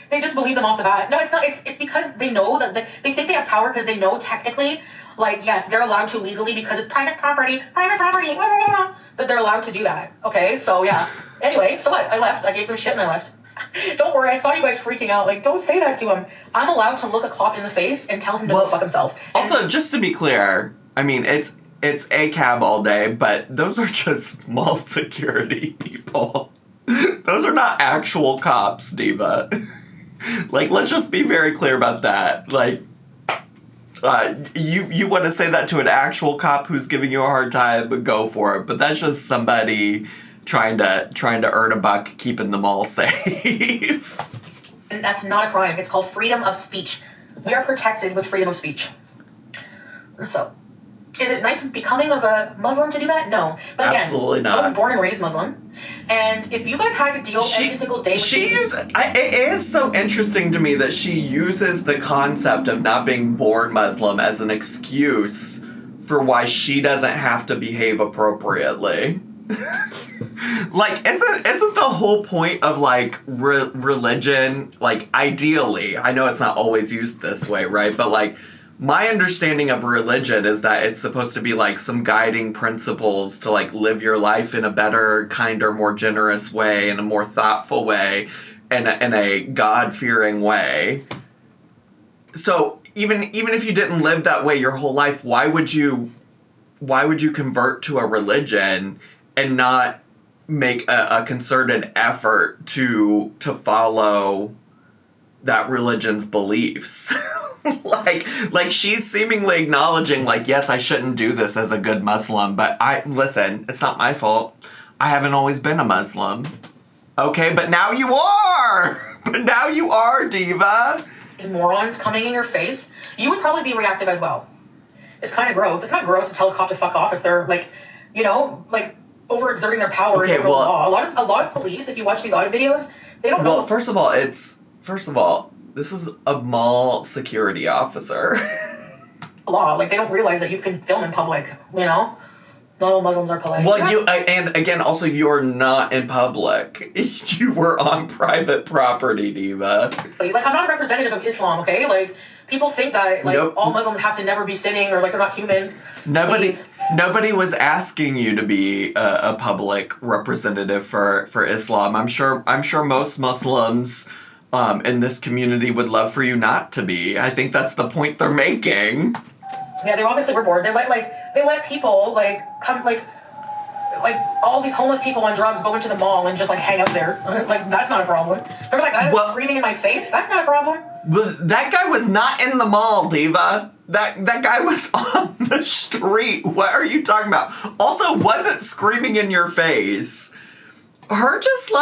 They just believe them off the bat. No, it's not. It's because they know that they think they have power because they know technically, like, yes, they're allowed to legally because it's private property, that they're allowed to do that. Okay, so yeah. Anyway, so what? I left. I gave them shit and I left. Don't worry, I saw you guys freaking out. Like, don't say that to him. I'm allowed to look a cop in the face and tell him to go fuck himself. And also, just to be clear, I mean, it's a cab all day, but those are just mall security people. Those are not actual cops, diva. Like, let's just be very clear about that. Like, you want to say that to an actual cop who's giving you a hard time, go for it. But that's just somebody trying to earn a buck, keeping them all safe. And that's not a crime. It's called freedom of speech. We are protected with freedom of speech. So, is it nice and becoming of a Muslim to do that? No. But again, absolutely not. I wasn't born and raised Muslim. And if you guys had to deal every single day with it is so interesting to me that she uses the concept of not being born Muslim as an excuse for why she doesn't have to behave appropriately. Like, isn't the whole point of, like, religion, like, ideally, I know it's not always used this way, right? But, like, my understanding of religion is that it's supposed to be, like, some guiding principles to, like, live your life in a better, kinder, more generous way, in a more thoughtful way, in a God-fearing way. So, even if you didn't live that way your whole life, why would you convert to a religion and not make a concerted effort to follow that religion's beliefs? like she's seemingly acknowledging, like, yes, I shouldn't do this as a good Muslim, but listen, it's not my fault. I haven't always been a Muslim. Okay, but now you are! But now you are, diva! these morons coming in your face, you would probably be reactive as well. It's kind of gross. It's not gross to tell a cop to fuck off if they're, like, you know, like, overexerting their power in the law. A lot of police, if you watch these audit videos, they don't know. Well, first of all, this is a mall security officer. Law, like, they don't realize that you can film in public, you know? Not all Muslims are polite. Well, and again, also, you're not in public. You were on private property, diva. Like, I'm not a representative of Islam, okay? Like, people think that, like, nope. all Muslims have to never be sinning or, like, they're not human. Nobody... Please. Nobody was asking you to be a public representative for Islam. I'm sure most Muslims in this community would love for you not to be. I think that's the point they're making. Yeah, they obviously were bored. They let people come all these homeless people on drugs go into the mall and just hang out there. That's not a problem. They're screaming in my face. That's not a problem. That guy was not in the mall, Diva. That guy was on the street. What are you talking about? Also, wasn't screaming in your face. Her just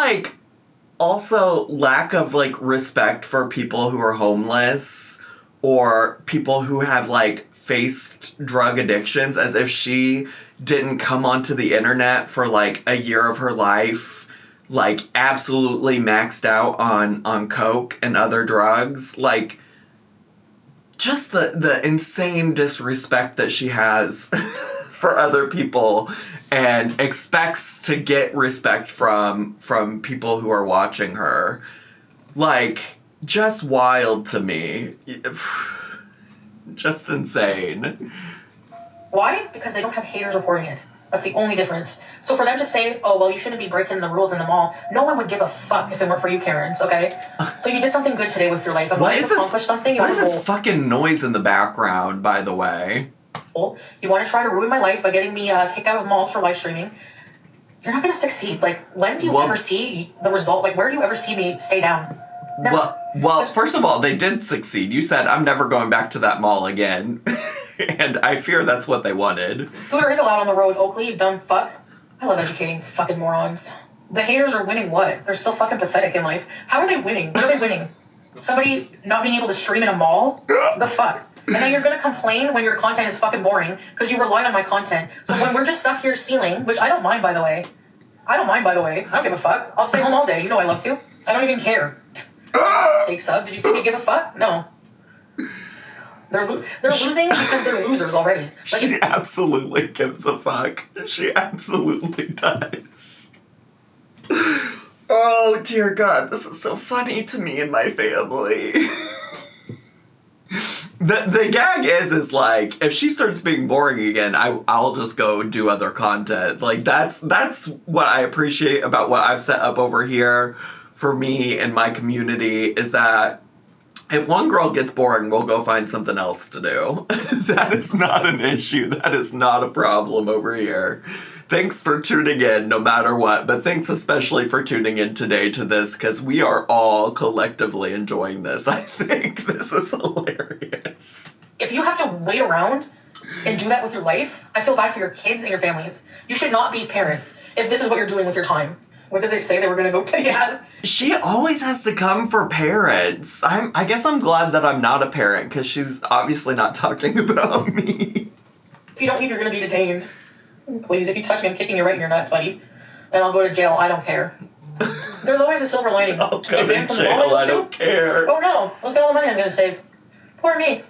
also lack of respect for people who are homeless or people who have faced drug addictions, as if she didn't come onto the internet for a year of her life absolutely maxed out on coke and other drugs. Just the insane disrespect that she has for other people and expects to get respect from people who are watching her. Just wild to me. Just insane. Why? Because they don't have haters reporting it. That's the only difference. So for them to say, oh, well, you shouldn't be breaking the rules in the mall, no one would give a fuck if it weren't for you, Karens, okay? So you did something good today with your life. What is this fucking noise in the background, by the way? You want to try to ruin my life by getting me kicked out of malls for live streaming? You're not going to succeed. When do you ever see the result? Where do you ever see me stay down? Never. Well, first of all, they did succeed. You said, I'm never going back to that mall again. And I fear that's what they wanted. Scooter is allowed on the road with Oakley, you dumb fuck. I love educating fucking morons. The haters are winning what? They're still fucking pathetic in life. How are they winning? What are they winning? Somebody not being able to stream in a mall? The fuck? And then you're gonna complain when your content is fucking boring because you relied on my content. So when we're just stuck here stealing, which I don't mind, by the way. I don't give a fuck. I'll stay home all day. You know I love to. I don't even care. Steak sub. Did you see me give a fuck? No. They're losing because they're losers already. She absolutely gives a fuck. She absolutely does. Oh, dear God. This is so funny to me and my family. The gag is if she starts being boring again, I'll just go do other content. That's what I appreciate about what I've set up over here for me and my community, is that if one girl gets boring, we'll go find something else to do. That is not an issue. That is not a problem over here. Thanks for tuning in, no matter what. But thanks especially for tuning in today to this, because we are all collectively enjoying this. I think this is hilarious. If you have to wait around and do that with your life, I feel bad for your kids and your families. You should not be parents if this is what you're doing with your time. What did they say they were going to go to? Yeah. She always has to come for parents. I guess I'm glad that I'm not a parent, because she's obviously not talking about me. If you don't leave, you're going to be detained. Please, if you touch me, I'm kicking you right in your nuts, buddy. And I'll go to jail. I don't care. There's always a silver lining. I'll go to jail. I don't care. Oh no, look at all the money I'm going to save. Poor me.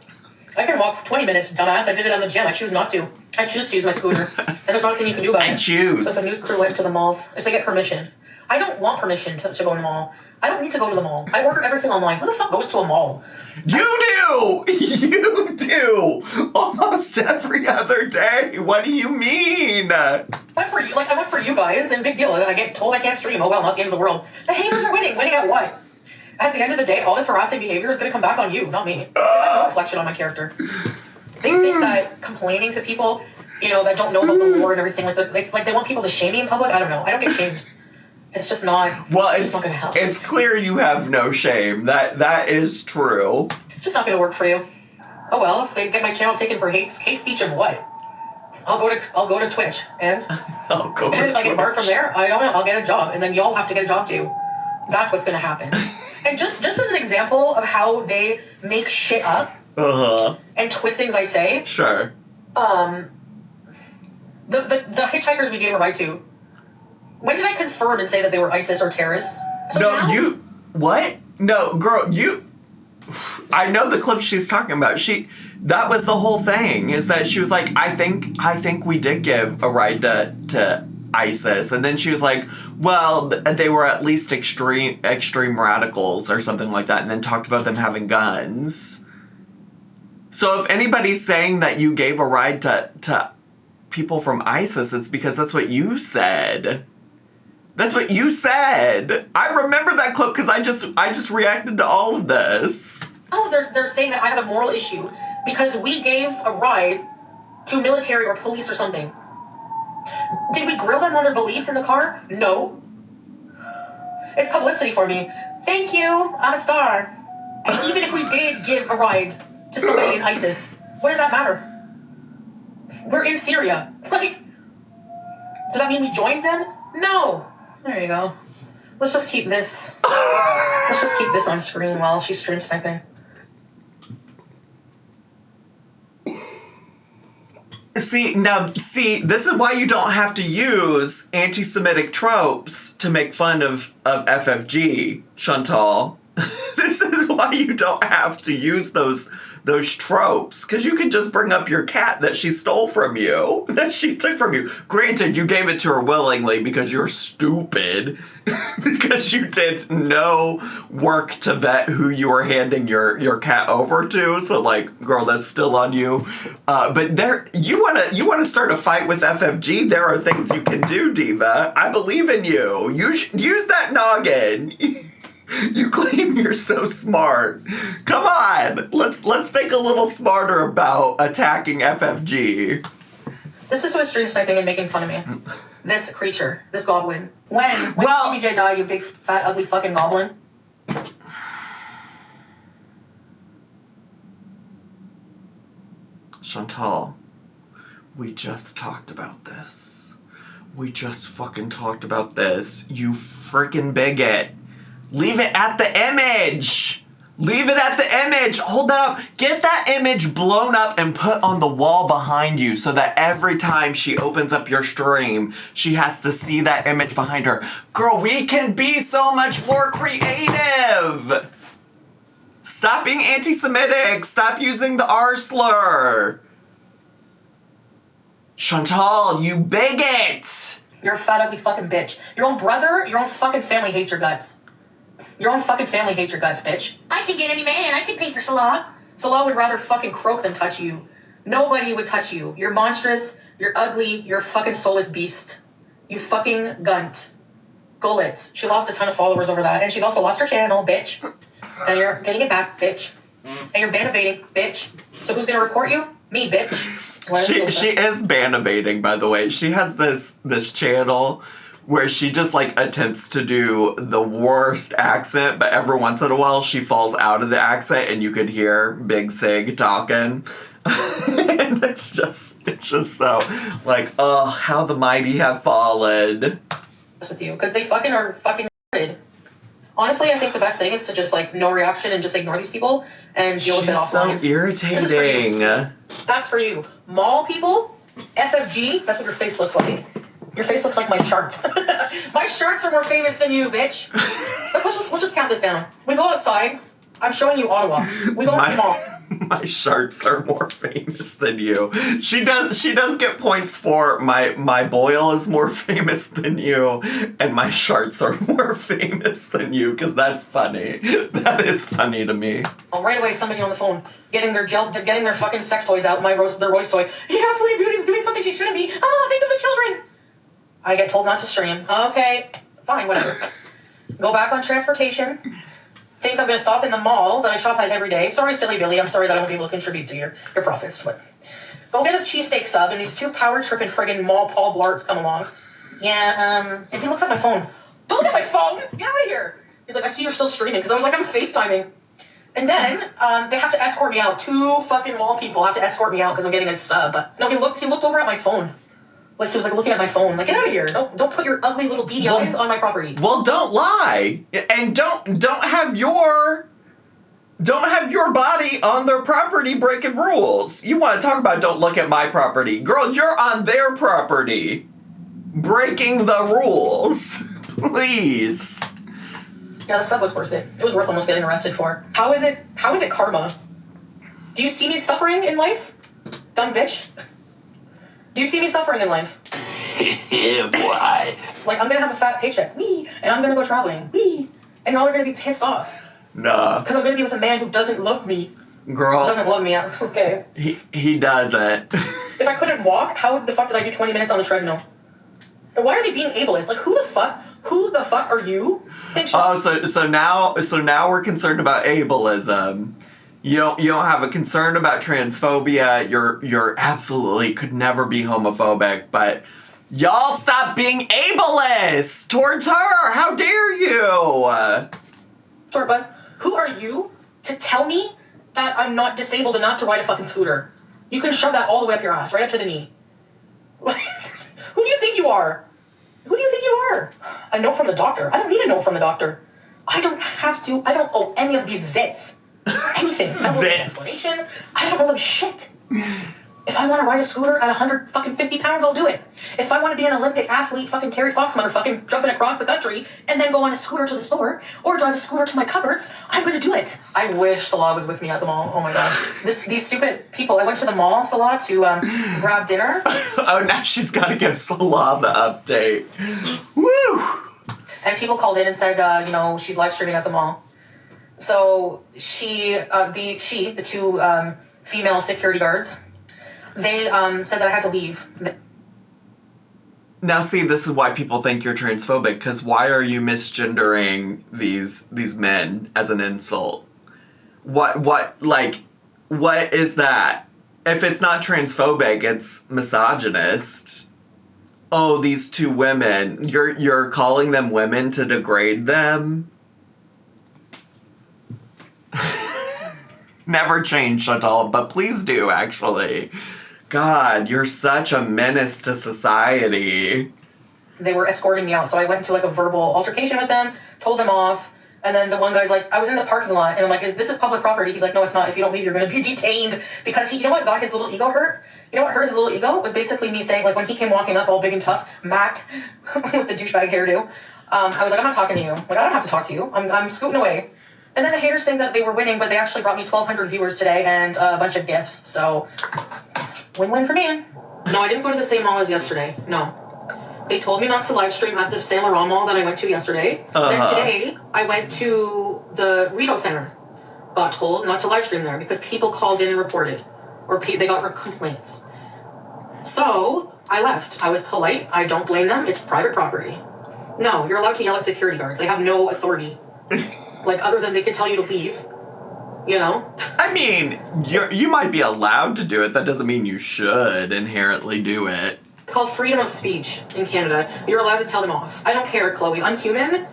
I can walk for 20 minutes, dumbass. I did it on the gym. I choose not to. I choose to use my scooter. And there's not a thing you can do about it. I choose. So if a news crew went to the malls, if they get permission. I don't want permission to go in the mall. I don't need to go to the mall. I order everything online. Who the fuck goes to a mall? You do! You do! Almost every other day. What do you mean? I went for you guys, and big deal. I get told I can't stream. Oh well, not the end of the world. The haters are winning. Winning at what? At the end of the day, all this harassing behavior is going to come back on you, not me. I have no reflection on my character. They think that complaining to people, that don't know about the lore and everything, it's like they want people to shame me in public. I don't know. I don't get shamed. It's just not. Well, it's not going to help. It's clear you have no shame. That is true. It's just not going to work for you. Oh well, if they get my channel taken for hate speech of what? I'll go to Twitch and if I get barred from there, I don't know. I'll get a job, and then y'all have to get a job too. That's what's going to happen. And just as an example of how they make shit up and twist things I say. Sure. The hitchhikers we gave a ride to. When did I confirm and say that they were ISIS or terrorists? So no, now, what? No, girl, I know the clip she's talking about. That was the whole thing, is that she was like, I think we did give a ride to ISIS. And then she was like, well, they were at least extreme radicals or something like that, and then talked about them having guns. So if anybody's saying that you gave a ride to people from ISIS, it's because that's what you said. That's what you said. I remember that clip because I just reacted to all of this. Oh, they're saying that I have a moral issue because we gave a ride to military or police or something. Did we grill them on their beliefs in the car? No. It's publicity for me. Thank you. I'm a star. And even if we did give a ride to somebody in ISIS, what does that matter? We're in Syria. Like, does that mean we joined them? No. There you go. Let's just keep this. Let's just keep this on screen while she's stream sniping. See, this is why you don't have to use anti-Semitic tropes to make fun of FFG, Chantal. This is why you don't have to use those tropes, because you can just bring up your cat that she stole from you, that she took from you. Granted, you gave it to her willingly because you're stupid, because you did no work to vet who you were handing your cat over to. So, like, girl, that's still on you. But you wanna start a fight with FFG? There are things you can do, Diva. I believe in you. Use that noggin. You claim you're so smart. Come on, let's think a little smarter about attacking FFG. This is who is stream sniping and making fun of me. This creature, this goblin. When Well, did BJ die, you big fat ugly fucking goblin? Chantal, we just talked about this. We just fucking talked about this. You freaking bigot. Leave it at the image. Leave it at the image. Hold that up. Get that image blown up and put on the wall behind you so that every time she opens up your stream, she has to see that image behind her. Girl, we can be so much more creative. Stop being anti-Semitic. Stop using the R slur. Chantal, you bigot. You're a fat ugly fucking bitch. Your own brother, your own fucking family hates your guts. Your own fucking family hates your guts, bitch. I can get any man. I can pay for Salah. Salah would rather fucking croak than touch you. Nobody would touch you. You're monstrous. You're ugly. You're a fucking soulless beast. You fucking gunt. Gullet. She lost a ton of followers over that. And she's also lost her channel, bitch. And you're getting it back, bitch. And you're ban evading, bitch. So who's gonna report you? Me, bitch. She is ban evading, by the way. She has this channel where she just like attempts to do the worst accent, but every once in a while she falls out of the accent and you could hear Big Sig talking. And it's just so like, oh, how the mighty have fallen. With you, because they fucking are fucking retarded. Honestly, I think the best thing is to just like no reaction and just ignore these people and deal with it offline. So irritating. That's for you. Mall people, FFG, that's what your face looks like. Your face looks like my sharks. My sharks are more famous than you, bitch. Let's just count this down. We go outside. I'm showing you Ottawa. We go to the mall. My sharks are more famous than you. She does get points for my boil is more famous than you, and my sharks are more famous than you, because that's funny. That is funny to me. Oh, right away, somebody on the phone getting their fucking sex toys out. Their Royce toy. Yeah, Foodie Beauty's doing something she shouldn't be. Oh, think of the children. I get told not to stream. Okay, fine, whatever. Go back on transportation. Think I'm going to stop in the mall that I shop at every day. Sorry, silly Billy. I'm sorry that I won't be able to contribute to your profits. But go get his cheesesteak sub, and these two power-tripping friggin' mall Paul Blarts come along. Yeah, and he looks at my phone. Don't look at my phone! Get out of here! He's like, I see you're still streaming, because I was like, I'm FaceTiming. And then, they have to escort me out. Two fucking mall people have to escort me out because I'm getting a sub. No, he looked over at my phone. Like, he was like looking at my phone. Like, get out of here. Don't put your ugly little beady eyes on my property. Well, don't lie. And don't have your body on their property breaking rules. You want to talk about don't look at my property. Girl, you're on their property. Breaking the rules. Please. Yeah, the sub was worth it. It was worth almost getting arrested for. How is it karma? Do you see me suffering in life? Dumb bitch. Do you see me suffering in life? Yeah, boy. Like, I'm gonna have a fat paycheck, wee, and I'm gonna go traveling, wee, and y'all are gonna be pissed off. Nah. Because I'm gonna be with a man who doesn't love me. Girl. Doesn't love me. Okay. He doesn't. If I couldn't walk, how the fuck did I do 20 minutes on the treadmill? And why are they being ableist? Like, who the fuck are you? So now we're concerned about ableism. You don't have a concern about transphobia. You're absolutely could never be homophobic, but y'all stop being ableist towards her. How dare you? Sorry, Buzz. Who are you to tell me that I'm not disabled enough to ride a fucking scooter? You can shove that all the way up your ass, right up to the knee. Like, who do you think you are? Who do you think you are? A note from the doctor. I don't need a note from the doctor. I don't owe any of these zits. Anything. I don't owe them explanation. I don't owe them shit. If I want to ride a scooter at 150 pounds, I'll do it. If I want to be an Olympic athlete, fucking Carrie Fox motherfucking jumping across the country and then go on a scooter to the store or drive a scooter to my cupboards, I'm going to do it. I wish Salah was with me at the mall. Oh my god. These stupid people. I went to the mall, Salah, to grab dinner. Oh, now she's got to give Salah the update. Woo! And people called in and said, she's live streaming at the mall. So the two female security guards, they said that I had to leave. Now, see, this is why people think you're transphobic, because why are you misgendering these men as an insult? What is that? If it's not transphobic, it's misogynist. Oh, these two women, you're calling them women to degrade them? Never change, Chantal, but please do, actually. God, you're such a menace to society. They were escorting me out, so I went into like a verbal altercation with them, told them off, and then the one guy's like, I was in the parking lot, and I'm like, this is public property? He's like, no, it's not. If you don't leave, you're going to be detained. Because you know what got his little ego hurt? You know what hurt his little ego? Was basically me saying, like, when he came walking up all big and tough, Matt, with the douchebag hairdo, I was like, I'm not talking to you. Like, I don't have to talk to you. I'm scooting away. And then the haters think that they were winning, but they actually brought me 1,200 viewers today and a bunch of gifts, so win-win for me. No, I didn't go to the same mall as yesterday. No. They told me not to live stream at the Saint Laurent mall that I went to yesterday. Then today, I went to the Rideau Center. Got told not to live stream there because people called in and reported. Or they got complaints. So, I left. I was polite. I don't blame them. It's private property. No, you're allowed to yell at security guards. They have no authority. Like, other than they can tell you to leave. You know? I mean, you might be allowed to do it. That doesn't mean you should inherently do it. It's called freedom of speech in Canada. You're allowed to tell them off. I don't care, Chloe. I'm human.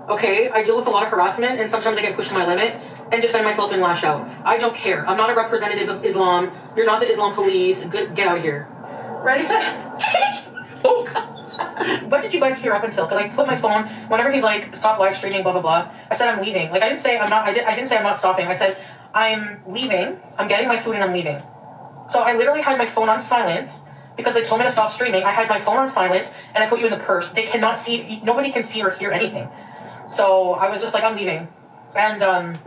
Okay? I deal with a lot of harassment, and sometimes I get pushed to my limit and defend myself and lash out. I don't care. I'm not a representative of Islam. You're not the Islam police. Get out of here. Ready, set? Oh, God. What did you guys hear up until? Because I put my phone, whenever he's like, stop live streaming, blah, blah, blah, I said I'm leaving. Like, I didn't say I didn't say I'm not stopping. I said, I'm leaving, I'm getting my food and I'm leaving. So I literally had my phone on silent because they told me to stop streaming. I had my phone on silent and I put you in the purse. They cannot see, nobody can see or hear anything. So I was just like, I'm leaving. And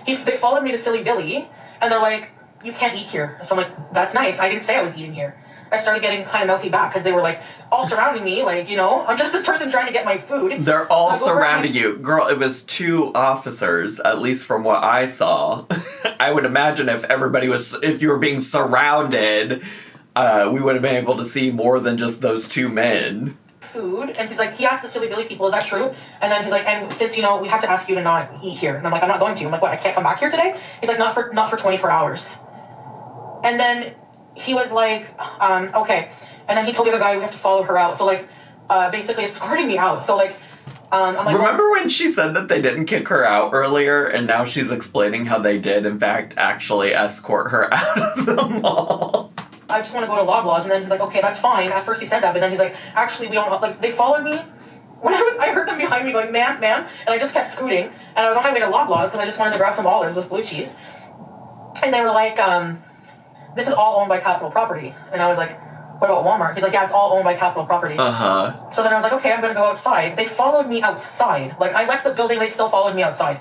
they followed me to Silly Billy and they're like, you can't eat here. So I'm like, that's nice. I didn't say I was eating here. I started getting kind of mouthy back because they were like all surrounding me, like, you know, I'm just this person trying to get my food. They're all surrounding you. Girl, it was 2 officers, at least from what I saw. I would imagine if you were being surrounded, we would have been able to see more than just those 2 men. Food, and he's like, he asked the Silly Billy people, is that true? And then he's like, and since, you know, we have to ask you to not eat here. And I'm like, I'm not going to. I'm like, what, I can't come back here today? He's like, not for 24 hours. And then he was like, okay. And then he told the other guy we have to follow her out. So, like, basically escorting me out. So, like, I'm like... Remember when she said that they didn't kick her out earlier, and now she's explaining how they did, in fact, actually escort her out of the mall? I just want to go to Loblaws. And then he's like, okay, that's fine. At first he said that, but then he's like, actually, we don't... Like, they followed me. When I heard them behind me going, ma'am, and I just kept scooting. And I was on my way to Loblaws because I just wanted to grab some olives with blue cheese. And they were like, this is all owned by Capital Property. And I was like, what about Walmart? He's like, yeah, it's all owned by Capital Property. Uh-huh. So then I was like, okay, I'm going to go outside. They followed me outside. Like, I left the building, they still followed me outside.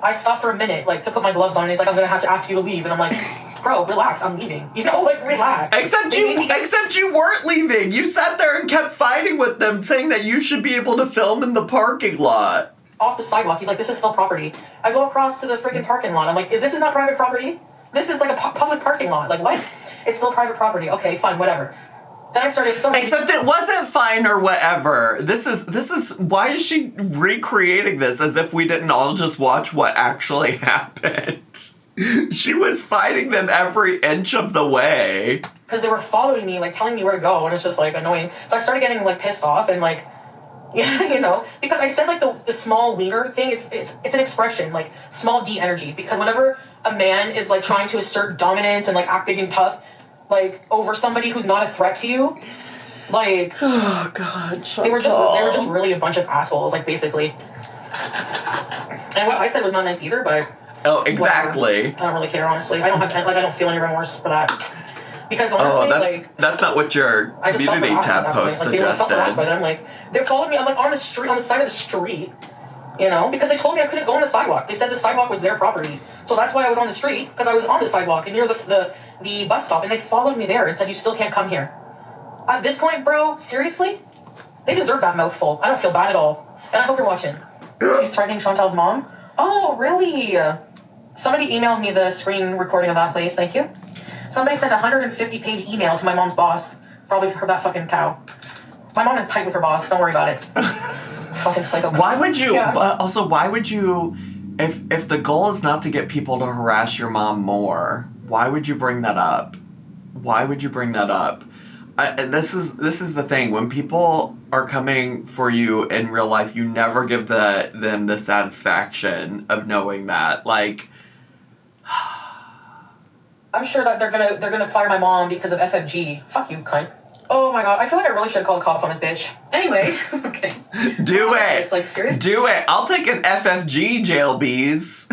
I stopped for a minute, like, to put my gloves on, and he's like, I'm going to have to ask you to leave. And I'm like, bro, relax, I'm leaving. You know, like, relax. Except you weren't leaving. You sat there and kept fighting with them, saying that you should be able to film in the parking lot. off the sidewalk. He's like, this is still property. I go across to the freaking parking lot. I'm like, this is not private property. This is like a public parking lot. Like, what? It's still private property. Okay, fine, whatever. Then I started filming. Except it wasn't fine or whatever. This is why is she recreating this as if we didn't all just watch what actually happened? She was fighting them every inch of the way. Because they were following me, like telling me where to go, and it's just like annoying. So I started getting like pissed off and like, yeah, you know, because I said like the small wiener thing. It's an expression, like small D energy. Because whenever a man is like trying to assert dominance and like act big and tough, like over somebody who's not a threat to you, like, oh god, they were just really a bunch of assholes, like basically. And what I said was not nice either, but oh, exactly. whatever. I don't really care, honestly. I don't feel any remorse for that. Because honestly, that's not what your community tab post suggested. They felt harassed by them. Like, they followed me. I'm like on the street, on the side of the street. You know, because they told me I couldn't go on the sidewalk. They said the sidewalk was their property. So that's why I was on the street, because I was on the sidewalk and near the bus stop, and they followed me there and said, you still can't come here. At this point, bro, seriously? They deserve that mouthful. I don't feel bad at all. And I hope you're watching. She's threatening Chantal's mom? Oh, really? Somebody emailed me the screen recording of that place, thank you. Somebody sent a 150-page email to my mom's boss. Probably for that fucking cow. My mom is tight with her boss, don't worry about it. Fucking psycho. Why would you? Yeah. Also, why would you? If the goal is not to get people to harass your mom more, why would you bring that up? Why would you bring that up? This is the thing. When people are coming for you in real life, you never give them the satisfaction of knowing that. Like, I'm sure that they're gonna fire my mom because of FFG. Fuck you, cunt. Oh my god, I feel like I really should call the cops on this bitch. Anyway, okay. Do it. It's like, serious? Do it. I'll take an FFG, jail bees.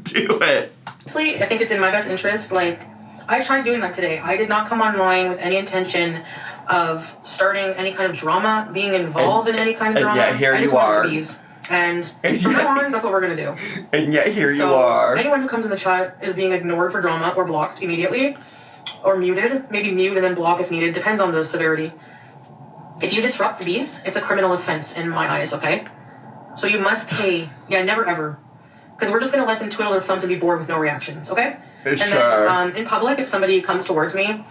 Do it. Honestly, I think it's in my best interest. Like, I tried doing that today. I did not come online with any intention of starting any kind of drama, being involved in any kind of drama. Yeah, here I just you wanted are. to tease. And from now on, that's what we're gonna do. And yet here you are. Anyone who comes in the chat is being ignored for drama or blocked immediately. Or muted. Maybe mute and then block if needed. Depends on the severity. If you disrupt the bees, it's a criminal offense in my eyes, okay? So you must pay. Yeah, never ever. Because we're just going to let them twiddle their thumbs and be bored with no reactions, okay? Sure. And then in public, if somebody comes towards me,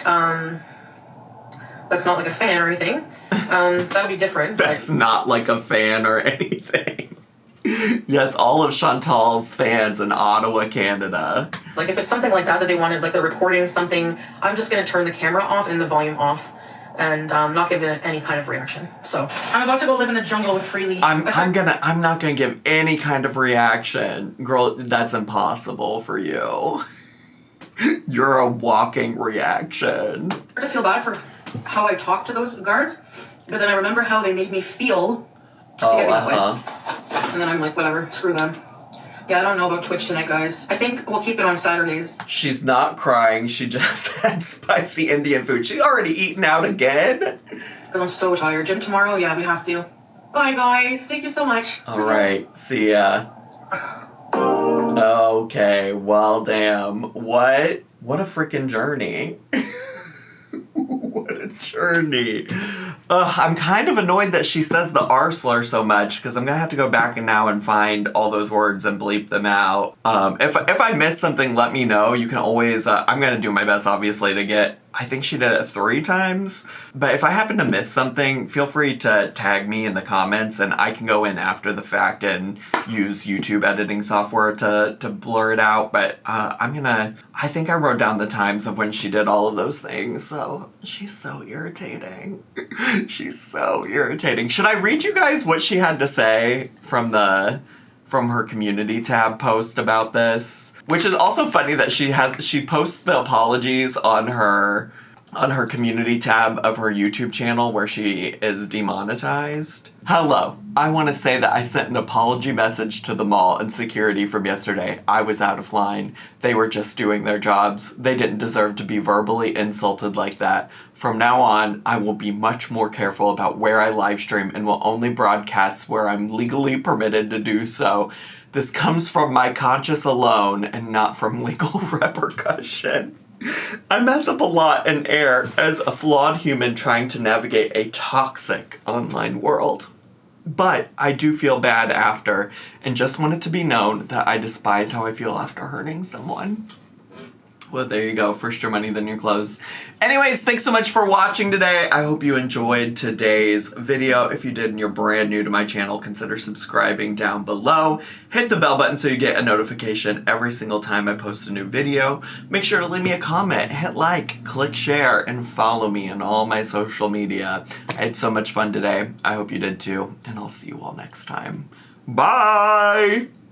that's not like a fan or anything, that'll be different. That's not like a fan or anything. Yes, all of Chantal's fans in Ottawa, Canada. Like, if it's something like that they wanted, like they're recording something, I'm just going to turn the camera off and the volume off and not give it any kind of reaction. So, I'm about to go live in the jungle with Freely. I'm not gonna give any kind of reaction. Girl, that's impossible for you. You're a walking reaction. I feel bad for how I talked to those guards, but then I remember how they made me feel to get me quit. And then I'm like, whatever, screw them. Yeah, I don't know about Twitch tonight, guys. I think we'll keep it on Saturdays. She's not crying. She just had spicy Indian food. She's already eaten out again. Because I'm so tired. Gym tomorrow? Yeah, we have to. Bye, guys. Thank you so much. All right. See ya. Okay. Well, damn. What a freaking journey. What a journey. I'm kind of annoyed that she says the R slur so much, because I'm going to have to go back now and find all those words and bleep them out. If I miss something, let me know. You can always, I'm going to do my best, obviously, to get, I think she did it 3 times. But if I happen to miss something, feel free to tag me in the comments, and I can go in after the fact and use YouTube editing software to blur it out. But I think I wrote down the times of when she did all of those things. So she's so irritating. She's so irritating. Should I read you guys what she had to say from her community tab post about this? Which is also funny that she posts the apologies on her community tab of her YouTube channel where she is demonetized. Hello. I want to say that I sent an apology message to the mall and security from yesterday. I was out of line. They were just doing their jobs. They didn't deserve to be verbally insulted like that. From now on, I will be much more careful about where I live stream and will only broadcast where I'm legally permitted to do so. This comes from my conscience alone and not from legal repercussion. I mess up a lot and err as a flawed human trying to navigate a toxic online world. But I do feel bad after, and just want it to be known that I despise how I feel after hurting someone. Well, there you go. First your money, then your clothes. Anyways, thanks so much for watching today. I hope you enjoyed today's video. If you did and you're brand new to my channel, consider subscribing down below. Hit the bell button so you get a notification every single time I post a new video. Make sure to leave me a comment, hit like, click share, and follow me on all my social media. I had so much fun today. I hope you did too, and I'll see you all next time. Bye!